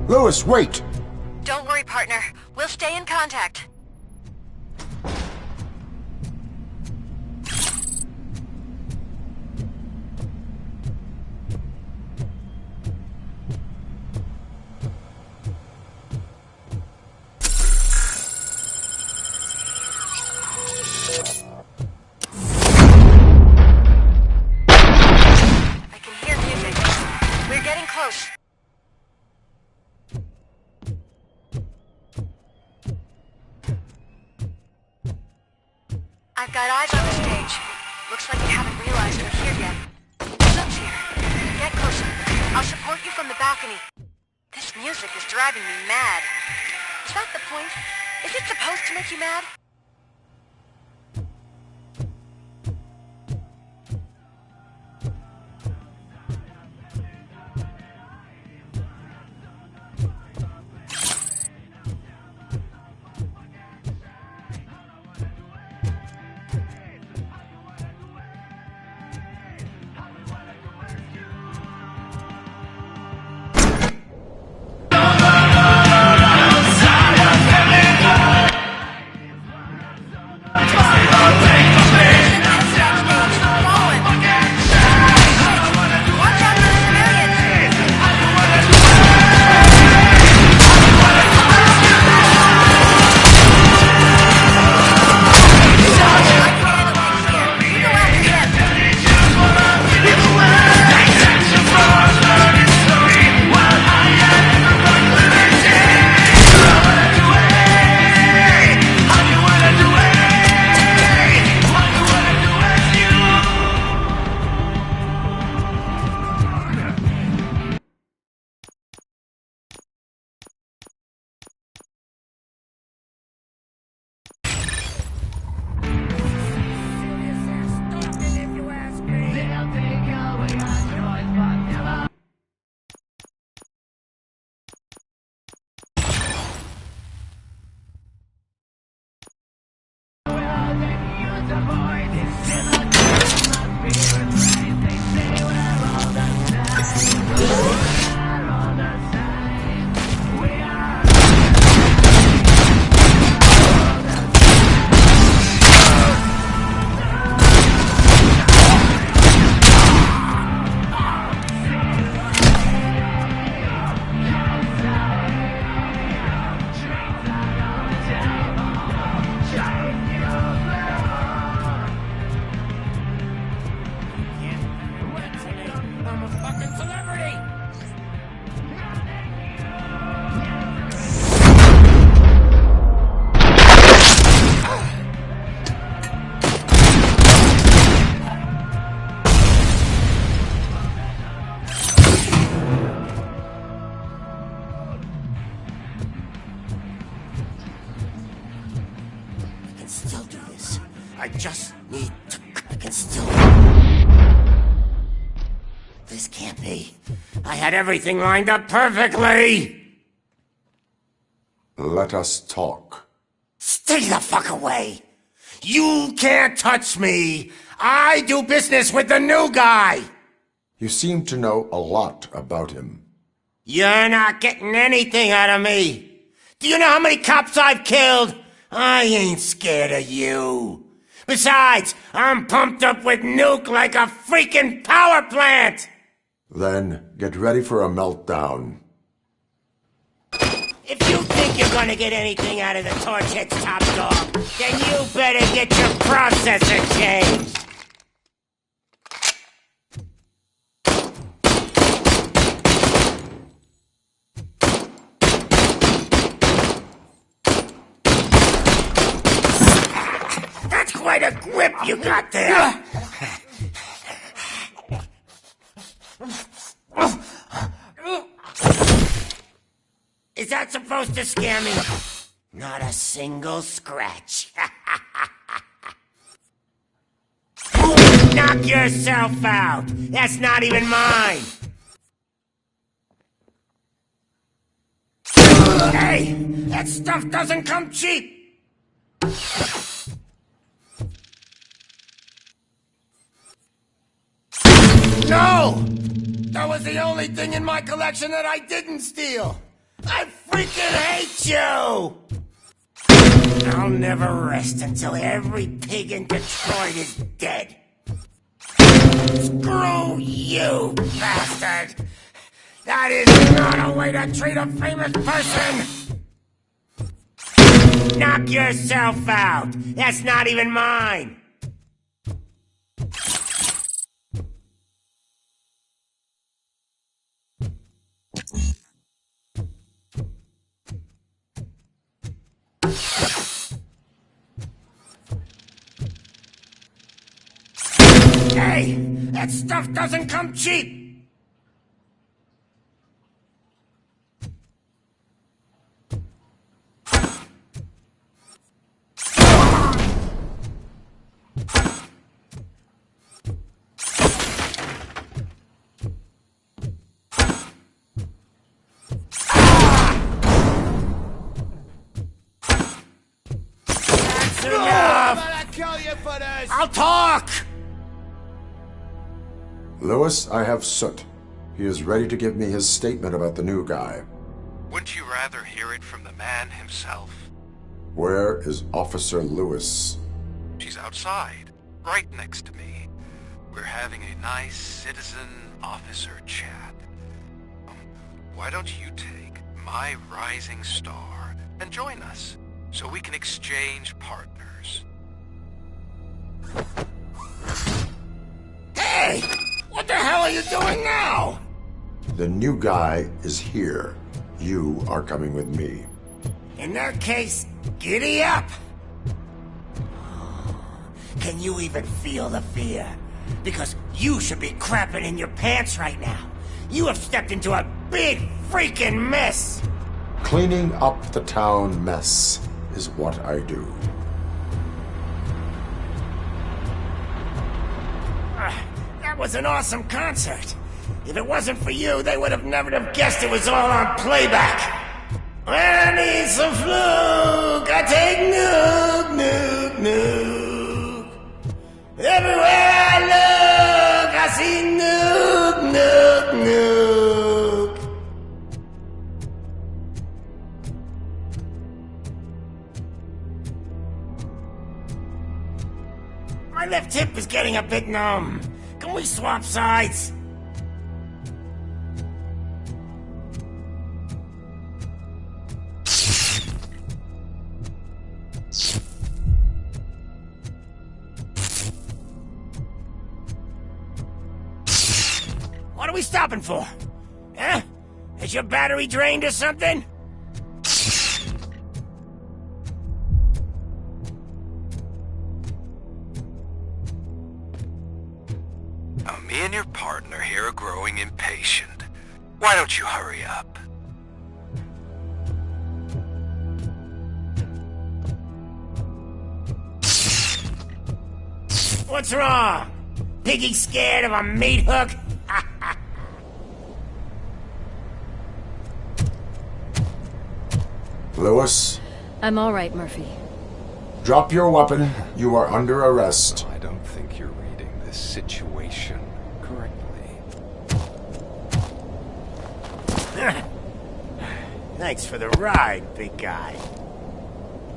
[SPEAKER 2] Louis, wait!
[SPEAKER 14] Don't worry, partner. We'll stay in contact. I can hear music. We're getting close. I've got eyes on the stage. Looks like you haven't realized we're here yet. Zoom's here. Get closer. I'll support you from the balcony. This music is driving me mad. Is that the point? Is it supposed to make you mad?
[SPEAKER 11] I just need to... I can still... This can't be. I had everything lined up perfectly!
[SPEAKER 2] Let us talk.
[SPEAKER 11] Stay the fuck away! You can't touch me! I do business with the new guy!
[SPEAKER 2] You seem to know a lot about him.
[SPEAKER 11] You're not getting anything out of me! Do you know how many cops I've killed? I ain't scared of you. Besides, I'm pumped up with nuke like a freaking power plant!
[SPEAKER 2] Then get ready for a meltdown.
[SPEAKER 11] If you think you're gonna get anything out of the Torchhead's top dog, then you better get your processor changed! That's quite a grip you got there! Is that supposed to scare me? Not a single scratch. Knock yourself out! That's not even mine! Hey! That stuff doesn't come cheap! No! That was the only thing in my collection that I didn't steal! I freaking hate you! I'll never rest until every pig in Detroit is dead. Screw you, bastard! That is not a way to treat a famous person! Knock yourself out! That's not even mine! Hey, that stuff doesn't come cheap! That's enough! I'll talk!
[SPEAKER 2] Lewis, I have Soot. He is ready to give me his statement about the new guy.
[SPEAKER 5] Wouldn't you rather hear it from the man himself?
[SPEAKER 2] Where is Officer Lewis?
[SPEAKER 5] She's outside, right next to me. We're having a nice citizen-officer chat. Why don't you take my rising star and join us, so we can exchange partners?
[SPEAKER 11] Hey! What the hell are you doing now?
[SPEAKER 2] The new guy is here. You are coming with me.
[SPEAKER 11] In that case, giddy up! Can you even feel the fear? Because you should be crapping in your pants right now. You have stepped into a big freaking mess!
[SPEAKER 2] Cleaning up the town mess is what I do.
[SPEAKER 11] That was an awesome concert. If it wasn't for you, they would have never have guessed it was all on playback. When I need some fluke, I take Nuke, Nuke, Nuke. Everywhere I look, I see Nuke, Nuke, Nuke. My left hip is getting a bit numb. Can we swap sides? What are we stopping for? Huh? Is your battery drained or something?
[SPEAKER 5] Now, me and your partner here are growing impatient. Why don't you hurry up?
[SPEAKER 11] What's wrong? Piggy scared of a meat hook?
[SPEAKER 2] Lewis?
[SPEAKER 20] I'm all right, Murphy.
[SPEAKER 2] Drop your weapon. You are under arrest.
[SPEAKER 21] I don't think you're reading this situation correctly.
[SPEAKER 11] Thanks for the ride, big guy.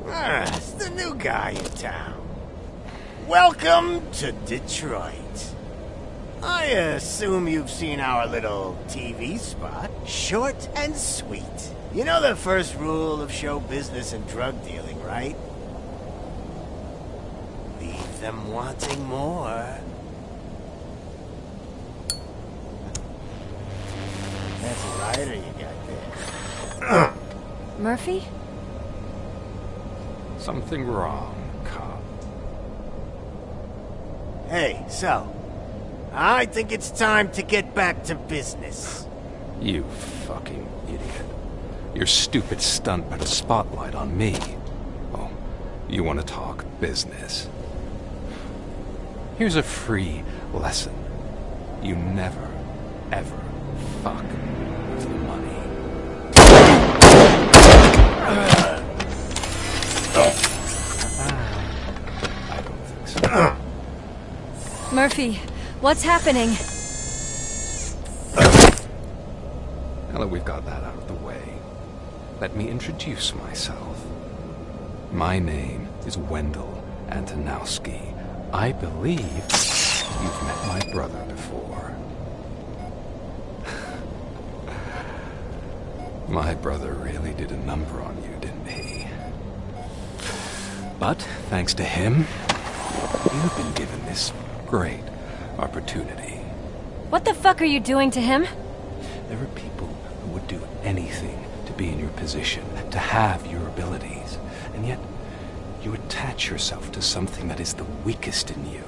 [SPEAKER 11] It's the new guy in town. Welcome to Detroit. I assume you've seen our little TV spot. Short and sweet. You know the first rule of show business and drug dealing, right? Leave them wanting more. That's a rider you got there.
[SPEAKER 20] Murphy?
[SPEAKER 21] Something wrong, cop.
[SPEAKER 11] Hey, so, I think it's time to get back to business.
[SPEAKER 21] You fucking idiot. Your stupid stunt put a spotlight on me. Oh, you want to talk business? Here's a free lesson. You never, ever fuck with the money. I don't think so.
[SPEAKER 20] Murphy, what's happening?
[SPEAKER 21] Now that we've got that out of the way, let me introduce myself. My name is Wendell Antonowski. I believe you've met my brother before. My brother really did a number on you, didn't he? But, thanks to him, you've been given this great opportunity.
[SPEAKER 20] What the fuck are you doing to him?
[SPEAKER 21] There are people who would do anything to be in your position, to have your abilities, and yet you attach yourself to something that is the weakest in you,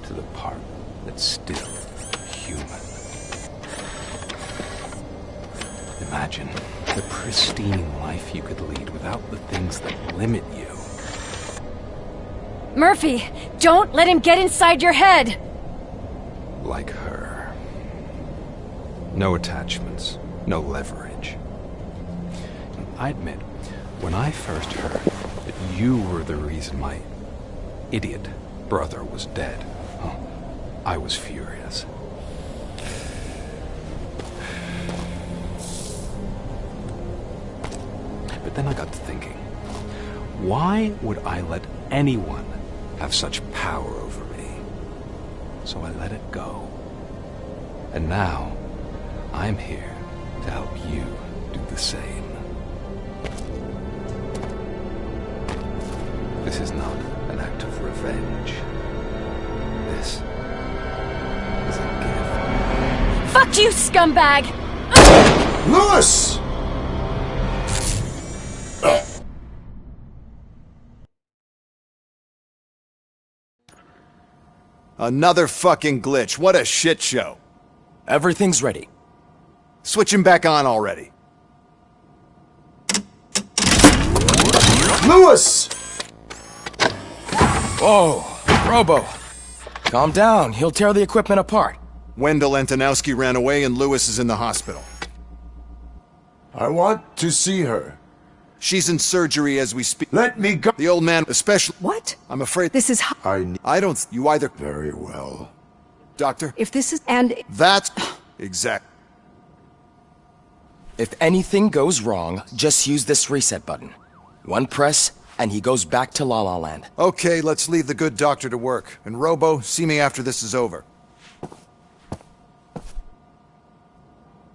[SPEAKER 21] to the part that's still human. Imagine the pristine life you could lead without the things that limit you.
[SPEAKER 20] Murphy, don't let him get inside your head!
[SPEAKER 21] Like her. No attachments, no leverage. I admit, when I first heard that you were the reason my idiot brother was dead, I was furious. But then I got to thinking, why would I let anyone have such power over me? So I let it go. And now, I'm here to help you do the same. This is not an act of revenge. This is a gift.
[SPEAKER 20] Fuck you, scumbag!
[SPEAKER 2] Lewis!
[SPEAKER 7] Another fucking glitch. What a shit show.
[SPEAKER 8] Everything's ready.
[SPEAKER 7] Switch him back on already.
[SPEAKER 2] Lewis!
[SPEAKER 8] Whoa, Robo. Calm down. He'll tear the equipment apart.
[SPEAKER 7] Wendell Antonowski ran away and Lewis is in the hospital.
[SPEAKER 2] I want to see her.
[SPEAKER 7] She's in surgery as we speak.
[SPEAKER 2] Let me go.
[SPEAKER 7] The old man especially...
[SPEAKER 22] What?
[SPEAKER 7] I'm afraid...
[SPEAKER 22] This is...
[SPEAKER 7] I don't... You either...
[SPEAKER 2] Very well.
[SPEAKER 7] Doctor?
[SPEAKER 22] If this is... And...
[SPEAKER 7] That's... Exact.
[SPEAKER 8] If anything goes wrong, just use this reset button. One press, and he goes back to La La Land.
[SPEAKER 7] Okay, let's leave the good doctor to work. And Robo, see me after this is over.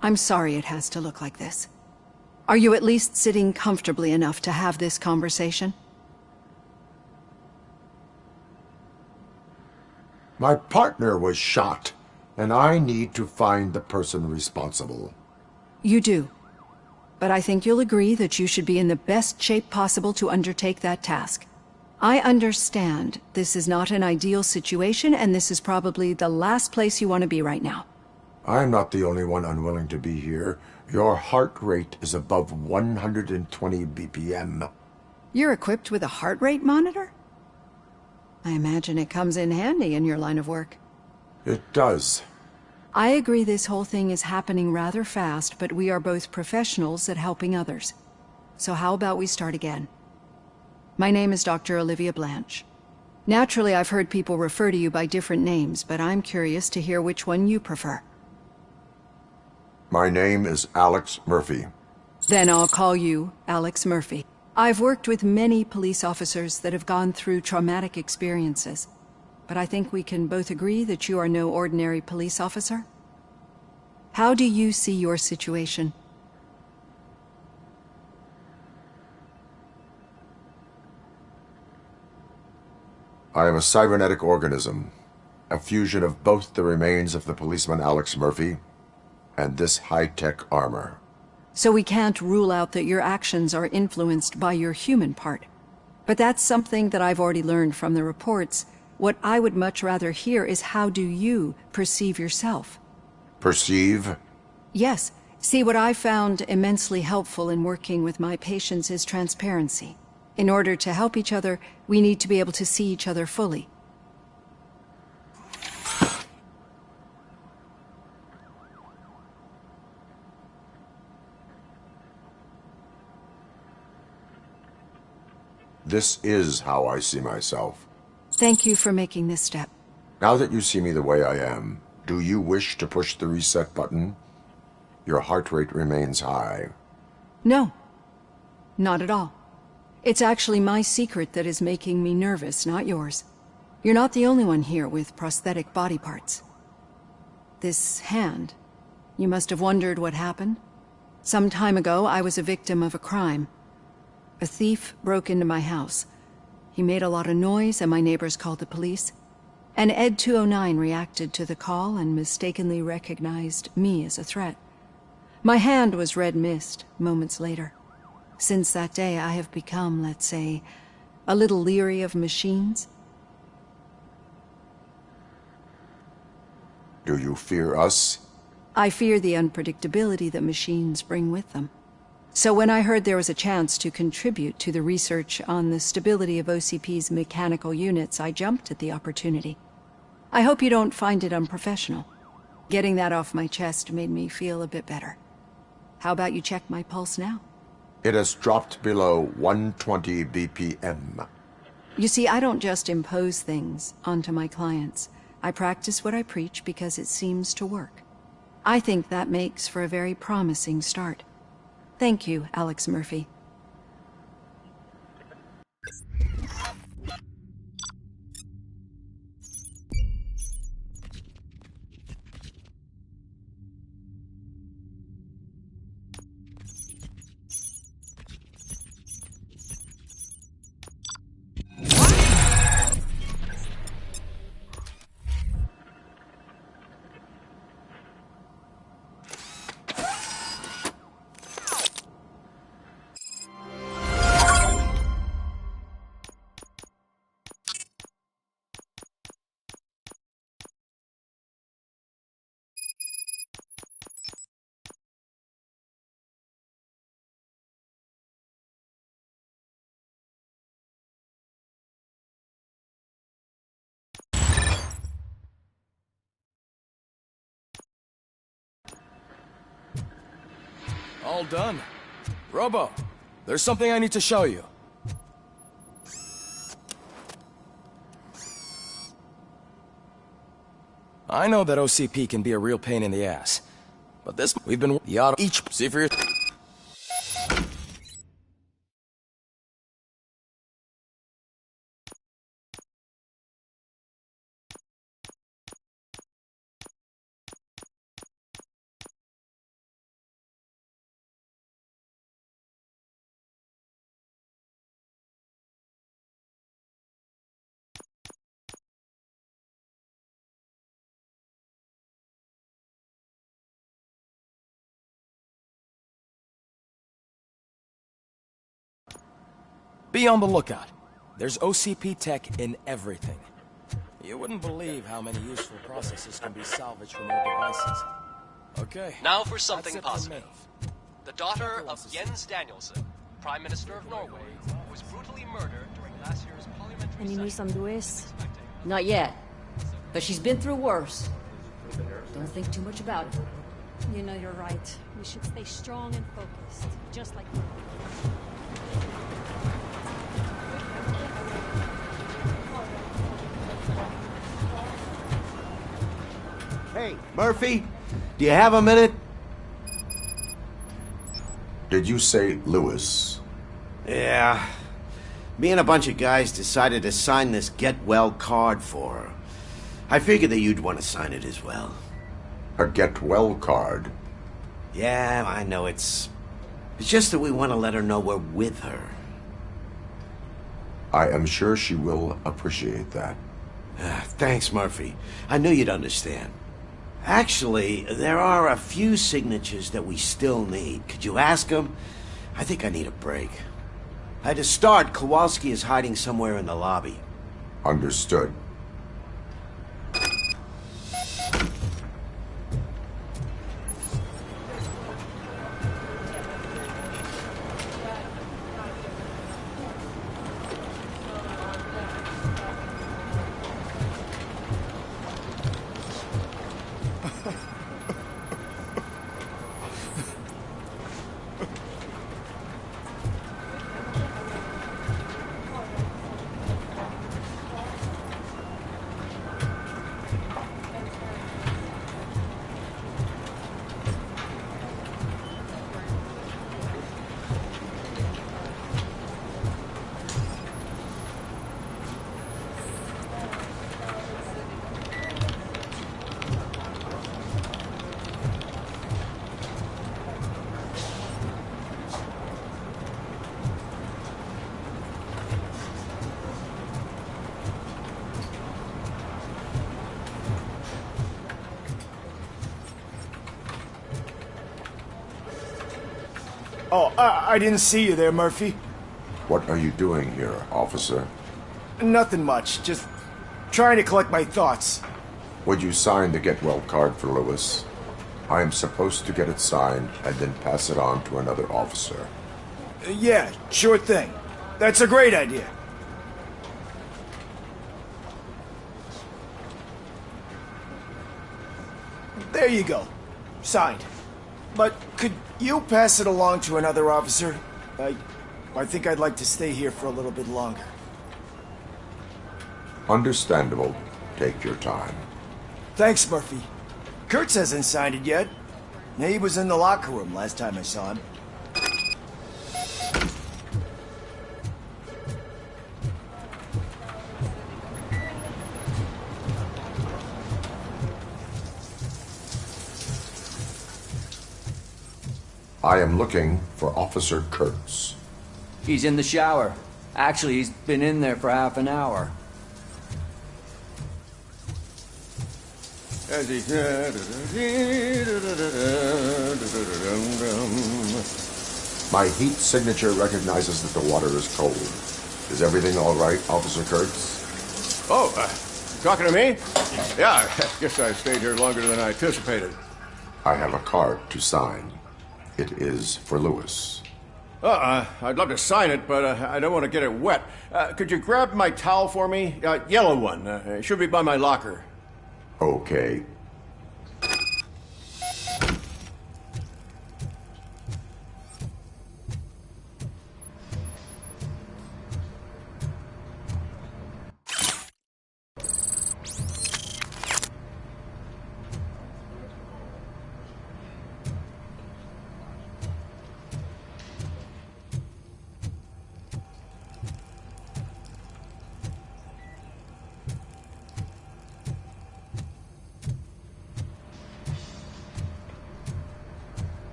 [SPEAKER 22] I'm sorry it has to look like this. Are you at least sitting comfortably enough to have this conversation?
[SPEAKER 2] My partner was shot, and I need to find the person responsible.
[SPEAKER 22] You do. But I think you'll agree that you should be in the best shape possible to undertake that task. I understand this is not an ideal situation, and this is probably the last place you want to be right now.
[SPEAKER 2] I'm not the only one unwilling to be here. Your heart rate is above 120 BPM.
[SPEAKER 22] You're equipped with a heart rate monitor? I imagine it comes in handy in your line of work.
[SPEAKER 2] It does.
[SPEAKER 22] I agree this whole thing is happening rather fast, but we are both professionals at helping others. So how about we start again? My name is Dr. Olivia Blanche. Naturally, I've heard people refer to you by different names, but I'm curious to hear which one you prefer.
[SPEAKER 2] My name is Alex Murphy.
[SPEAKER 22] Then I'll call you Alex Murphy. I've worked with many police officers that have gone through traumatic experiences, but I think we can both agree that you are no ordinary police officer. How do you see your situation?
[SPEAKER 2] I am a cybernetic organism, a fusion of both the remains of the policeman Alex Murphy and this high-tech armor.
[SPEAKER 22] So we can't rule out that your actions are influenced by your human part. But that's something that I've already learned from the reports. What I would much rather hear is how do you perceive yourself?
[SPEAKER 2] Perceive?
[SPEAKER 22] Yes. See, what I found immensely helpful in working with my patients is transparency. In order to help each other, we need to be able to see each other fully.
[SPEAKER 2] This is how I see myself.
[SPEAKER 22] Thank you for making this step.
[SPEAKER 2] Now that you see me the way I am, do you wish to push the reset button? Your heart rate remains high.
[SPEAKER 22] No. Not at all. It's actually my secret that is making me nervous, not yours. You're not the only one here with prosthetic body parts. This hand, you must have wondered what happened. Some time ago, I was a victim of a crime. A thief broke into my house. He made a lot of noise and my neighbors called the police. And Ed 209 reacted to the call and mistakenly recognized me as a threat. My hand was red mist moments later. Since that day, I have become, let's say, a little leery of machines.
[SPEAKER 2] Do you fear us?
[SPEAKER 22] I fear the unpredictability that machines bring with them. So when I heard there was a chance to contribute to the research on the stability of OCP's mechanical units, I jumped at the opportunity. I hope you don't find it unprofessional. Getting that off my chest made me feel a bit better. How about you check my pulse now?
[SPEAKER 2] It has dropped below 120 BPM.
[SPEAKER 22] You see, I don't just impose things onto my clients. I practice what I preach because it seems to work. I think that makes for a very promising start. Thank you, Alex Murphy.
[SPEAKER 8] All done. Robo, there's something I need to show you. I know that OCP can be a real pain in the ass, but this we've been each see for your. Be on the lookout. There's OCP tech in everything. You wouldn't believe how many useful processes can be salvaged from your devices. Okay.
[SPEAKER 3] Now for something positive. The daughter of Jens Danielson, Prime Minister of Norway, was brutally murdered during last year's parliamentary
[SPEAKER 15] Any news on Luis? Not yet. But she's been through worse. Don't think too much about it.
[SPEAKER 10] You know you're right. We should stay strong and focused, just like
[SPEAKER 11] Hey, Murphy, do you have a minute?
[SPEAKER 2] Did you say Lewis?
[SPEAKER 11] Yeah. Me and a bunch of guys decided to sign this get well card for her. I figured that you'd want to sign it as well.
[SPEAKER 2] A get well card?
[SPEAKER 11] Yeah, I know it's just that we want to let her know we're with her.
[SPEAKER 2] I am sure she will appreciate that.
[SPEAKER 11] Thanks, Murphy. I knew you'd understand. Actually, there are a few signatures that we still need. Could you ask them? I think I need a break. To start, Kowalski is hiding somewhere in the lobby.
[SPEAKER 2] Understood.
[SPEAKER 7] Oh, I didn't see you there, Murphy.
[SPEAKER 2] What are you doing here, officer?
[SPEAKER 7] Nothing much, just trying to collect my thoughts.
[SPEAKER 2] Would you sign the get well card for Lewis? I am supposed to get it signed and then pass it on to another officer.
[SPEAKER 7] Yeah, sure thing. That's a great idea. There you go. Signed. But could you pass it along to another officer? I think I'd like to stay here for a little bit longer.
[SPEAKER 2] Understandable. Take your time.
[SPEAKER 7] Thanks, Murphy. Kurtz hasn't signed it yet. He was in the locker room last time I saw him.
[SPEAKER 2] I am looking for Officer Kurtz.
[SPEAKER 6] He's in the shower. Actually, he's been in there for half an hour.
[SPEAKER 2] My heat signature recognizes that the water is cold. Is everything all right, Officer Kurtz?
[SPEAKER 9] Oh, talking to me? Yeah, I guess I stayed here longer than I anticipated.
[SPEAKER 2] I have a card to sign. It is for Lewis.
[SPEAKER 9] I'd love to sign it, but I don't want to get it wet. Could you grab my towel for me? Yellow one. It should be by my locker.
[SPEAKER 2] Okay.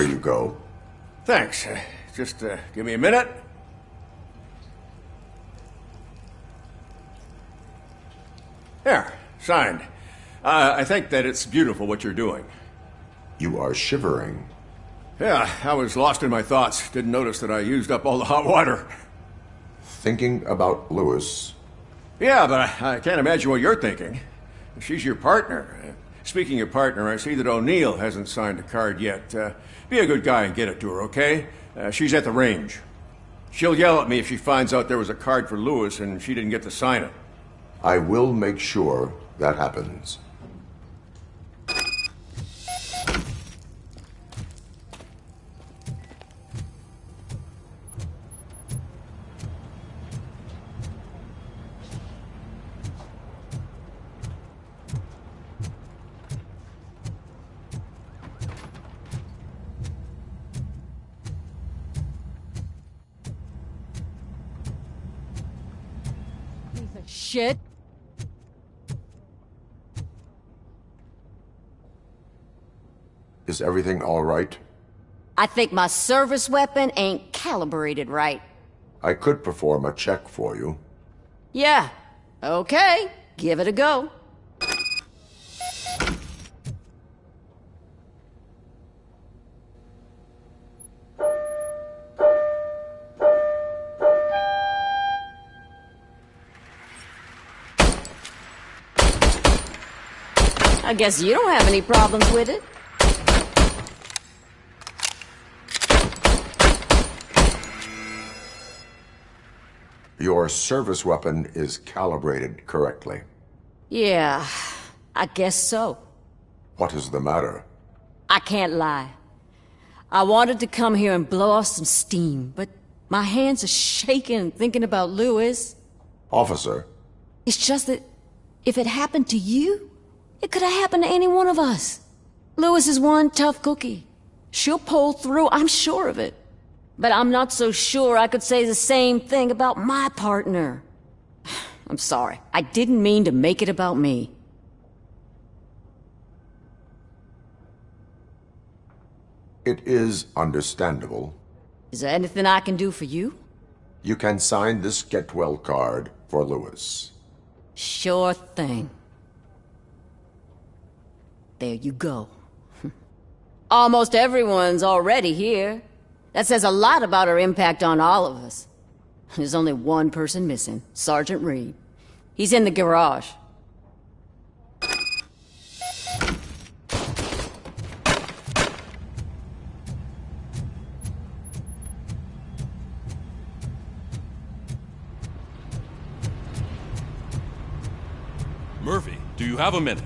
[SPEAKER 2] There you go.
[SPEAKER 9] Thanks. Just give me a minute. There, signed. I think that it's beautiful what you're doing.
[SPEAKER 2] You are shivering.
[SPEAKER 9] Yeah, I was lost in my thoughts. Didn't notice that I used up all the hot water.
[SPEAKER 2] Thinking about Lewis.
[SPEAKER 9] Yeah, but I can't imagine what you're thinking. She's your partner. Speaking of partner, I see that O'Neill hasn't signed a card yet. Be a good guy and get it to her, okay? She's at the range. She'll yell at me if she finds out there was a card for Lewis and she didn't get to sign it.
[SPEAKER 2] I will make sure that happens.
[SPEAKER 15] Shit.
[SPEAKER 2] Is everything all right?
[SPEAKER 15] I think my service weapon ain't calibrated right.
[SPEAKER 2] I could perform a check for you.
[SPEAKER 15] Yeah. Okay. Give it a go. I guess you don't have any problems with it.
[SPEAKER 2] Your service weapon is calibrated correctly.
[SPEAKER 15] Yeah, I guess so.
[SPEAKER 2] What is the matter?
[SPEAKER 15] I can't lie. I wanted to come here and blow off some steam, but my hands are shaking thinking about Lewis.
[SPEAKER 2] Officer.
[SPEAKER 15] It's just that if it happened to you, it could have happened to any one of us. Lewis is one tough cookie. She'll pull through, I'm sure of it. But I'm not so sure I could say the same thing about my partner. I'm sorry. I didn't mean to make it about me.
[SPEAKER 2] It is understandable.
[SPEAKER 15] Is there anything I can do for you?
[SPEAKER 2] You can sign this Get Well card for Lewis.
[SPEAKER 15] Sure thing. There you go. Almost everyone's already here. That says a lot about her impact on all of us. There's only one person missing, Sergeant Reed. He's in the garage.
[SPEAKER 5] Murphy, do you have a minute?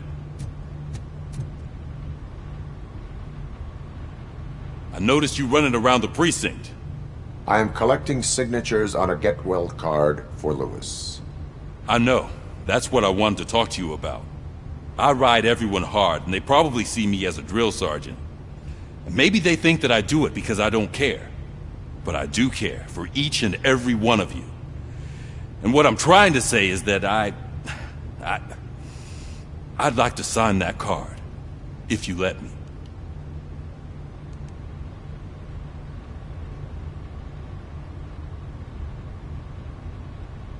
[SPEAKER 5] I noticed you running around the precinct.
[SPEAKER 2] I am collecting signatures on a Get Well card for Lewis.
[SPEAKER 5] I know. That's what I wanted to talk to you about. I ride everyone hard, and they probably see me as a drill sergeant. And maybe they think that I do it because I don't care. But I do care for each and every one of you. And what I'm trying to say is that I'd like to sign that card, if you let me.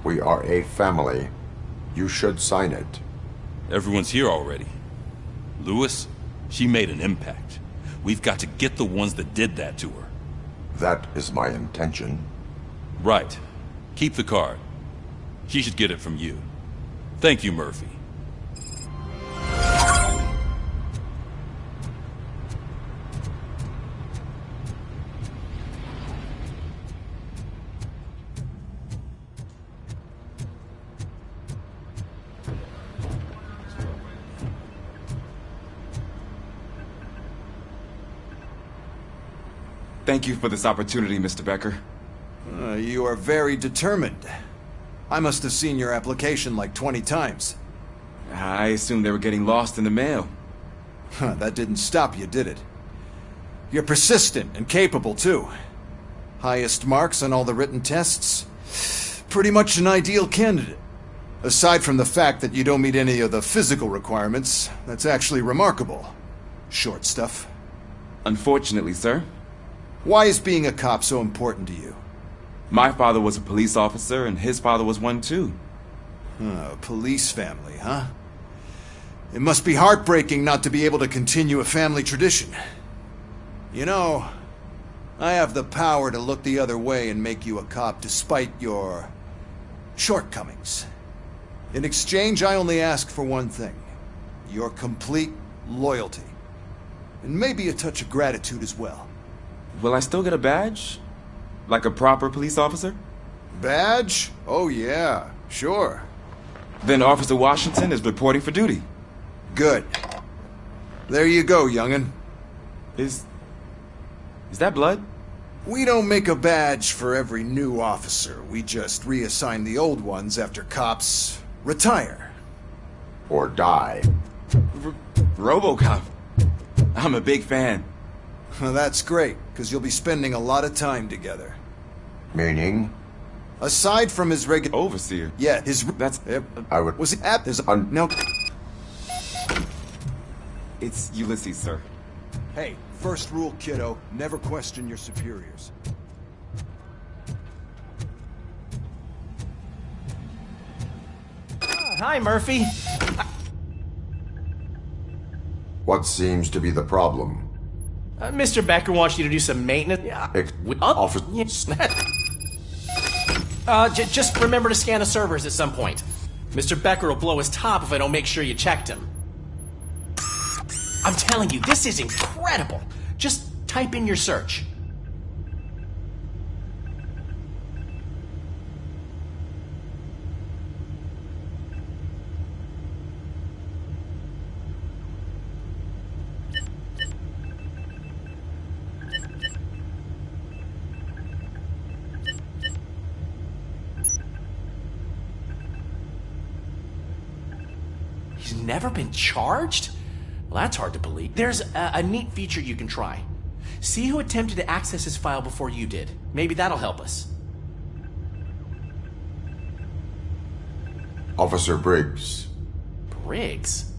[SPEAKER 2] We are a family. You should sign it.
[SPEAKER 5] Everyone's here already. Lewis, she made an impact. We've got to get the ones that did that to her.
[SPEAKER 2] That is my intention.
[SPEAKER 5] Right. Keep the card. She should get it from you. Thank you, Murphy.
[SPEAKER 1] Thank you for this opportunity, Mr. Becker.
[SPEAKER 16] You are very determined. I must have seen your application like 20 times.
[SPEAKER 1] I assumed they were getting lost in the mail.
[SPEAKER 16] That didn't stop you, did it? You're persistent and capable, too. Highest marks on all the written tests. Pretty much an ideal candidate. Aside from the fact that you don't meet any of the physical requirements, that's actually remarkable. Short stuff.
[SPEAKER 1] Unfortunately, sir.
[SPEAKER 16] Why is being a cop so important to you?
[SPEAKER 1] My father was a police officer, and his father was one too.
[SPEAKER 16] A police family, huh? It must be heartbreaking not to be able to continue a family tradition. You know, I have the power to look the other way and make you a cop despite your shortcomings. In exchange, I only ask for one thing. Your complete loyalty. And maybe a touch of gratitude as well.
[SPEAKER 1] Will I still get a badge? Like a proper police officer?
[SPEAKER 16] Badge? Oh yeah, sure.
[SPEAKER 1] Then Officer Washington is reporting for duty.
[SPEAKER 16] Good. There you go, young'un.
[SPEAKER 1] Is that blood?
[SPEAKER 16] We don't make a badge for every new officer. We just reassign the old ones after cops retire.
[SPEAKER 2] Or die.
[SPEAKER 1] RoboCop. I'm a big fan.
[SPEAKER 16] Well, that's great, because you'll be spending a lot of time together.
[SPEAKER 2] Meaning?
[SPEAKER 16] Aside from his regular...
[SPEAKER 1] Overseer?
[SPEAKER 16] Yeah, his...
[SPEAKER 1] That's...
[SPEAKER 16] I would... Was it... There's a... No...
[SPEAKER 1] It's Ulysses, sir.
[SPEAKER 16] Hey, first rule, kiddo. Never question your superiors.
[SPEAKER 13] Hi, Murphy.
[SPEAKER 2] What seems to be the problem?
[SPEAKER 13] Mr. Becker wants you to do some maintenance. Just remember to scan the servers at some point. Mr. Becker will blow his top if I don't make sure you checked him. I'm telling you, this is incredible. Just type in your search. He's never been charged? Well, that's hard to believe. There's a neat feature you can try. See who attempted to access his file before you did. Maybe that'll help us.
[SPEAKER 2] Officer Briggs.
[SPEAKER 13] Briggs?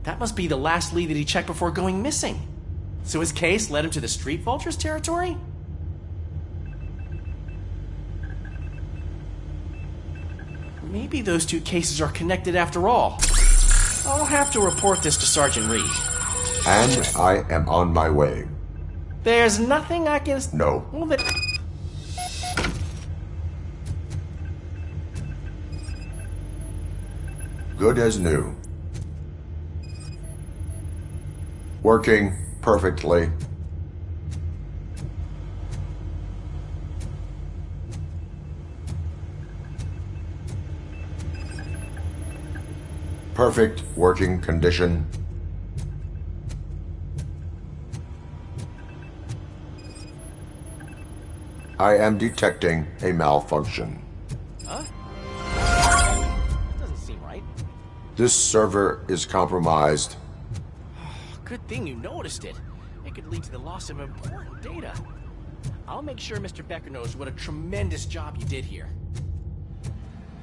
[SPEAKER 13] That must be the last lead that he checked before going missing. So his case led him to the Street Vultures territory? Maybe those two cases are connected after all. I'll have to report this to Sergeant Reed.
[SPEAKER 2] And I am on my way.
[SPEAKER 13] There's nothing I can...
[SPEAKER 2] No.
[SPEAKER 13] Well,
[SPEAKER 2] Good as new. Working perfectly. Perfect working condition. I am detecting a malfunction.
[SPEAKER 13] Huh? Doesn't seem right.
[SPEAKER 2] This server is compromised.
[SPEAKER 13] Good thing you noticed it. It could lead to the loss of important data. I'll make sure Mr. Becker knows what a tremendous job you did here.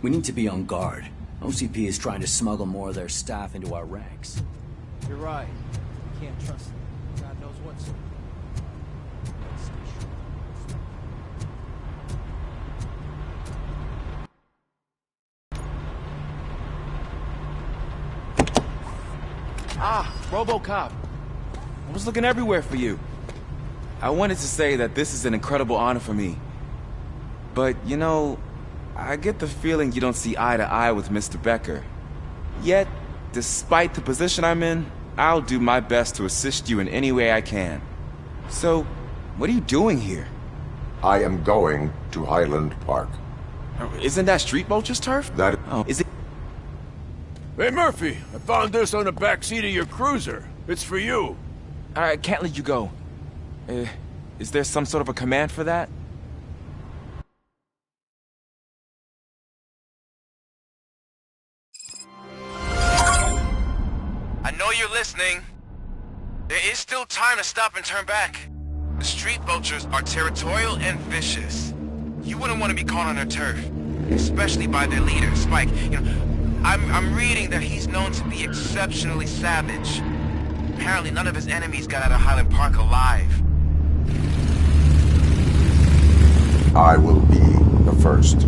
[SPEAKER 6] We need to be on guard. OCP is trying to smuggle more of their staff into our ranks.
[SPEAKER 8] You're right. We can't trust them. God knows what's...
[SPEAKER 1] Ah, RoboCop. I was looking everywhere for you. I wanted to say that this is an incredible honor for me. But, you know, I get the feeling you don't see eye to eye with Mr. Becker. Yet, despite the position I'm in, I'll do my best to assist you in any way I can. So, what are you doing here?
[SPEAKER 2] I am going to Highland Park.
[SPEAKER 1] Isn't that Street Vulture's turf?
[SPEAKER 2] That...
[SPEAKER 1] Oh, is it...
[SPEAKER 17] Hey, Murphy, I found this on the back seat of your cruiser. It's for you.
[SPEAKER 1] I can't let you go. Is there some sort of a command for that?
[SPEAKER 5] I know you're listening. There is still time to stop and turn back. The Street Vultures are territorial and vicious. You wouldn't want to be caught on their turf, especially by their leader, Spike. You know, I'm reading that he's known to be exceptionally savage.
[SPEAKER 4] Apparently none of his enemies got out of Highland Park alive.
[SPEAKER 2] I will be the first.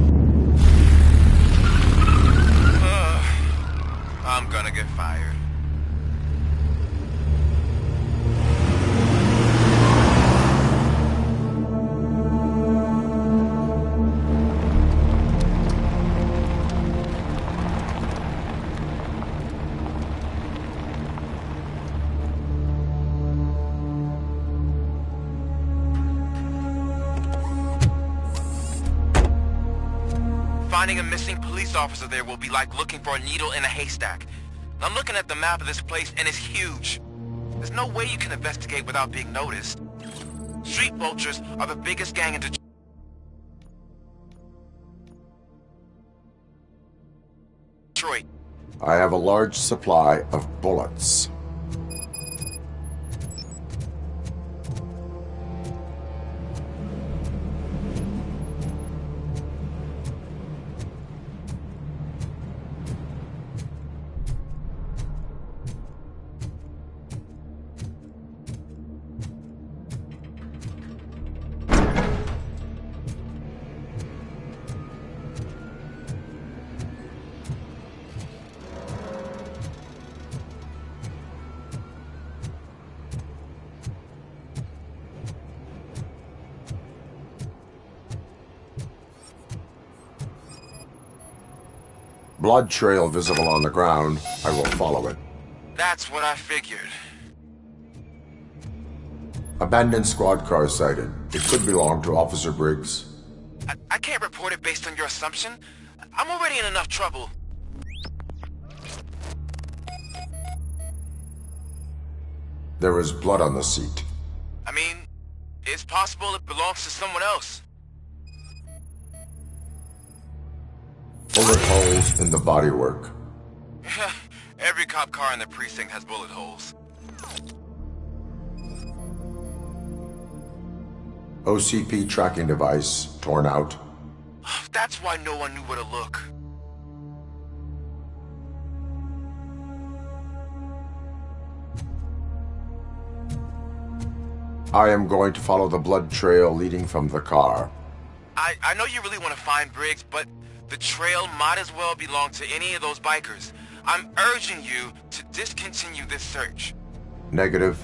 [SPEAKER 4] I'm gonna get fired. Finding a missing police officer there will be like looking for a needle in a haystack. I'm looking at the map of this place and it's huge. There's no way you can investigate without being noticed. Street vultures are the biggest gang in Detroit.
[SPEAKER 2] I have a large supply of bullets. Blood trail visible on the ground. I will follow it.
[SPEAKER 4] That's what I figured.
[SPEAKER 2] Abandoned squad car sighted. It could belong to Officer Briggs.
[SPEAKER 4] I can't report it based on your assumption. I'm already in enough trouble.
[SPEAKER 2] There is blood on the seat.
[SPEAKER 4] I mean, it's possible it belongs to someone else.
[SPEAKER 2] Bullet holes in the bodywork.
[SPEAKER 4] Every cop car in the precinct has bullet holes.
[SPEAKER 2] OCP tracking device torn out.
[SPEAKER 4] That's why no one knew where to look.
[SPEAKER 2] I am going to follow the blood trail leading from the car.
[SPEAKER 4] I know you really want to find Briggs, but the trail might as well belong to any of those bikers. I'm urging you to discontinue this search.
[SPEAKER 2] Negative.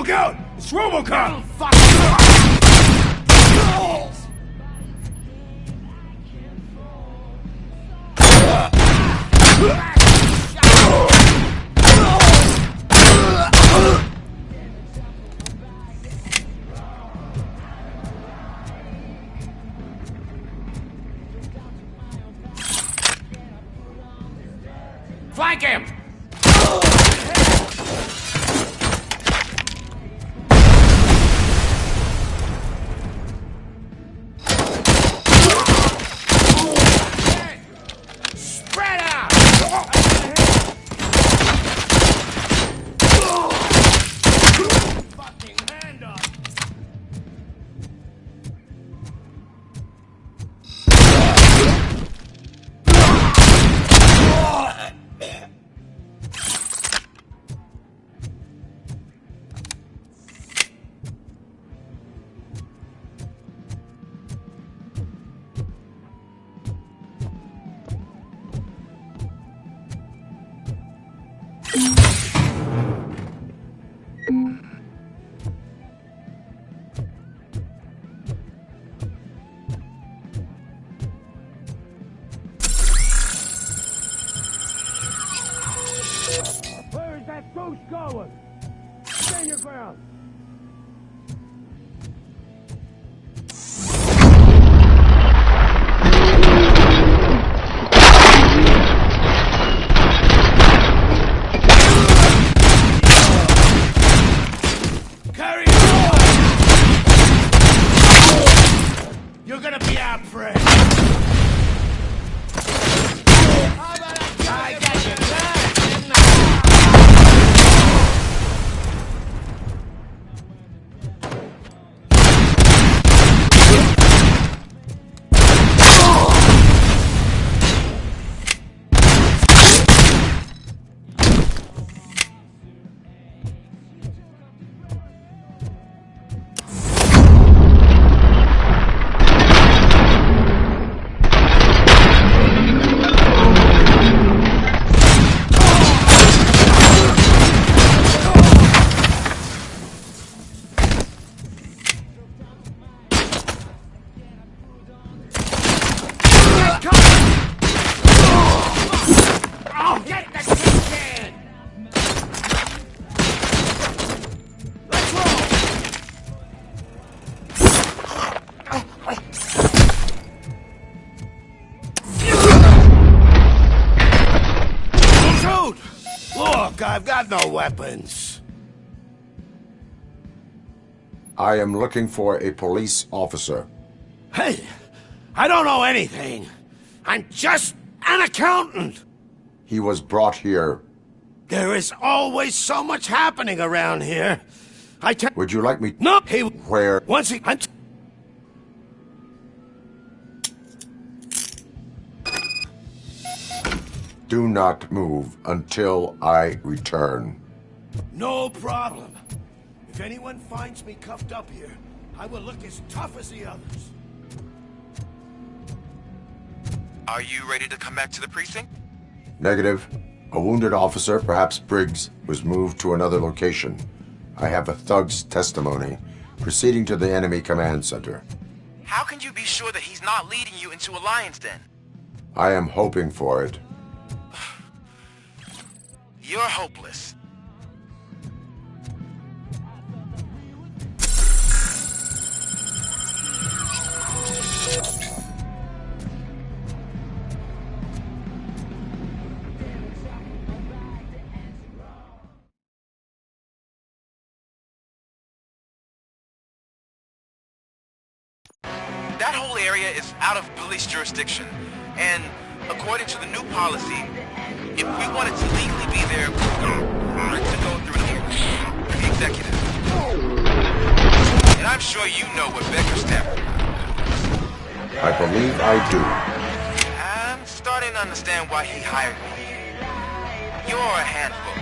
[SPEAKER 17] Look out! It's RoboCop!
[SPEAKER 11] Flank him! Spread out! Fucking hand up!
[SPEAKER 17] Where is that ghost going? Stand your ground! Carry on! You're gonna be our friend! I got you back! Oh, get the tin can! Let's roll! Shoot! Look, I've got no weapons.
[SPEAKER 2] I am looking for a police officer.
[SPEAKER 17] Hey, I don't know anything. I'm just an accountant.
[SPEAKER 2] He was brought here.
[SPEAKER 17] There is always so much happening around here.
[SPEAKER 2] Would you like me?
[SPEAKER 17] No, he...
[SPEAKER 2] Where?
[SPEAKER 17] Once he...
[SPEAKER 2] Do not move until I return.
[SPEAKER 17] No problem. If anyone finds me cuffed up here, I will look as tough as the others.
[SPEAKER 1] Are you ready to come back to the precinct?
[SPEAKER 2] Negative. A wounded officer, perhaps Briggs, was moved to another location. I have a thug's testimony, proceeding to the enemy command center.
[SPEAKER 1] How can you be sure that he's not leading you into a lion's den?
[SPEAKER 2] I am hoping for it.
[SPEAKER 1] You're hopeless. That whole area is out of police jurisdiction, and according to the new policy, if we wanted to legally be there, we'd to go through the executive. And I'm sure you know what Beckerstaff is.
[SPEAKER 2] I believe I do.
[SPEAKER 1] I'm starting to understand why he hired me. You're a handful.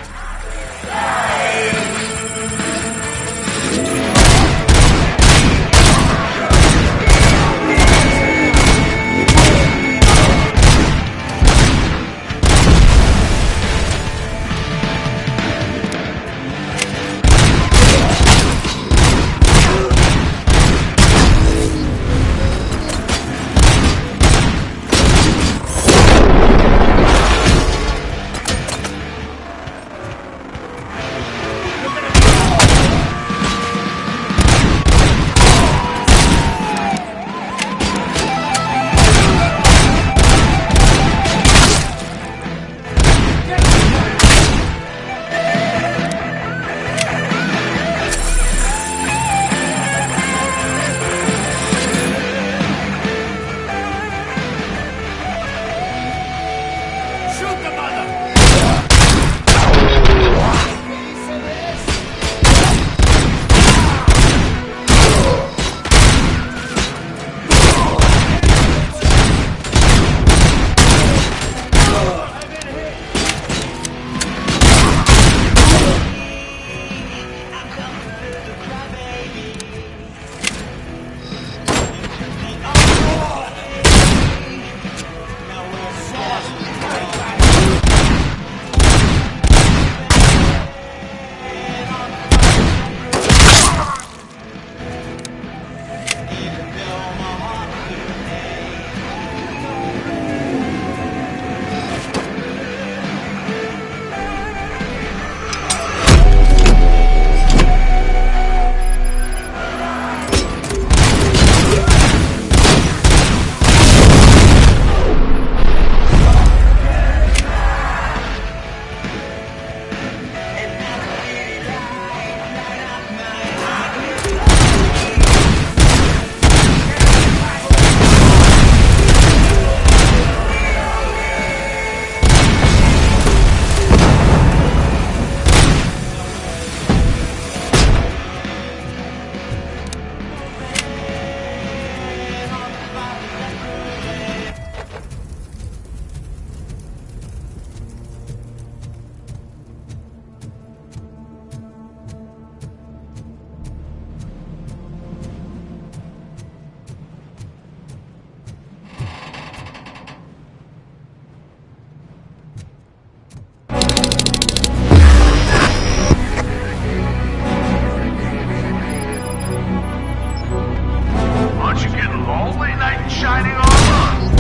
[SPEAKER 17] shining armor.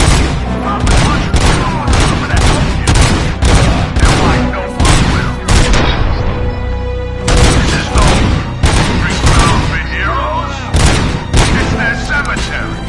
[SPEAKER 17] Papa Butcher's going over to help you. And like no one will. This is no big ground for heroes. It's their cemetery.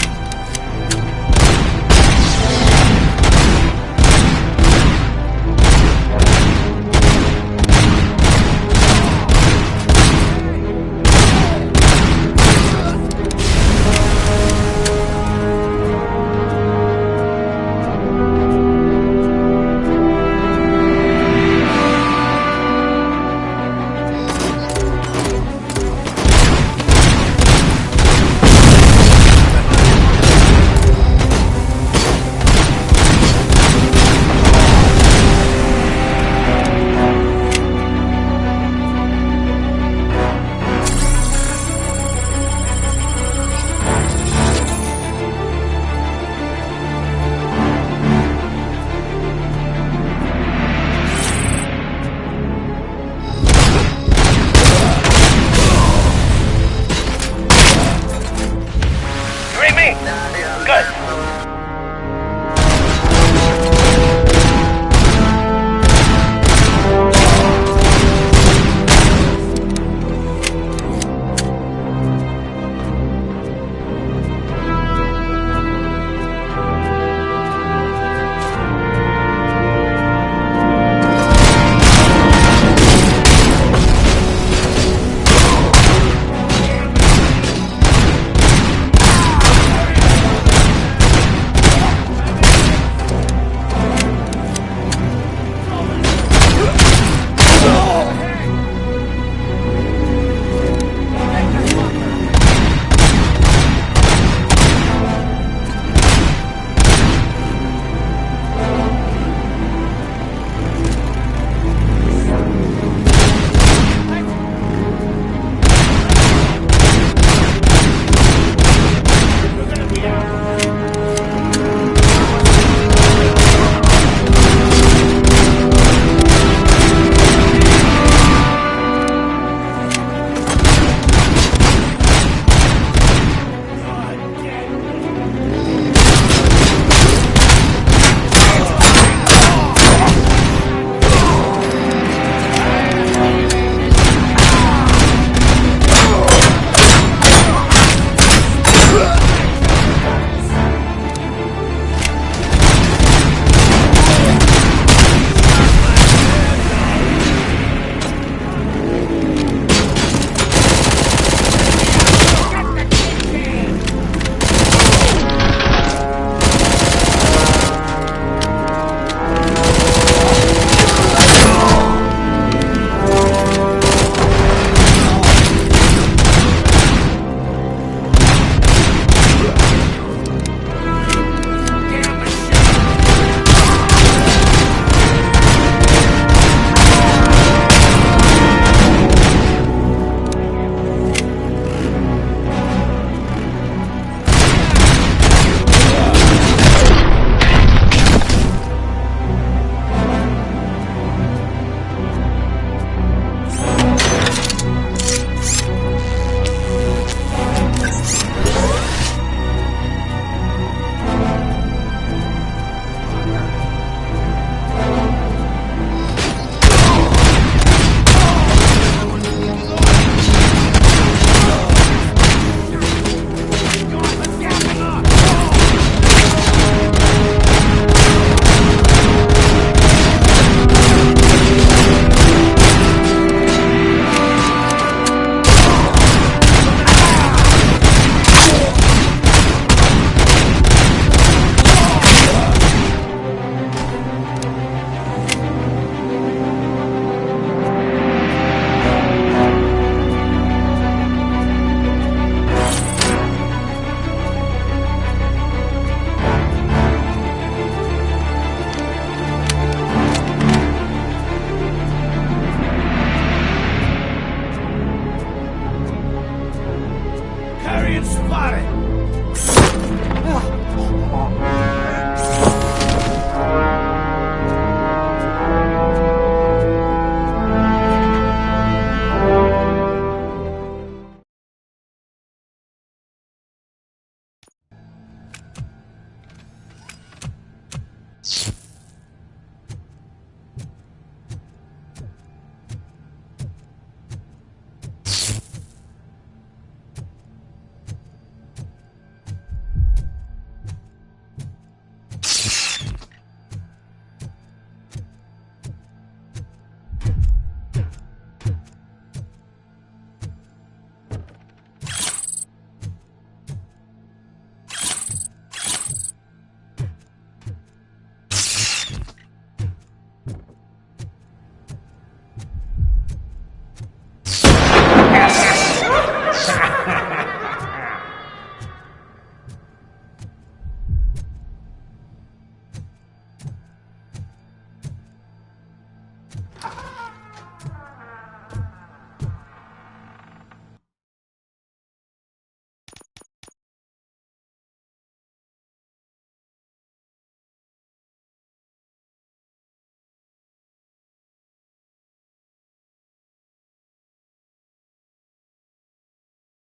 [SPEAKER 4] Good.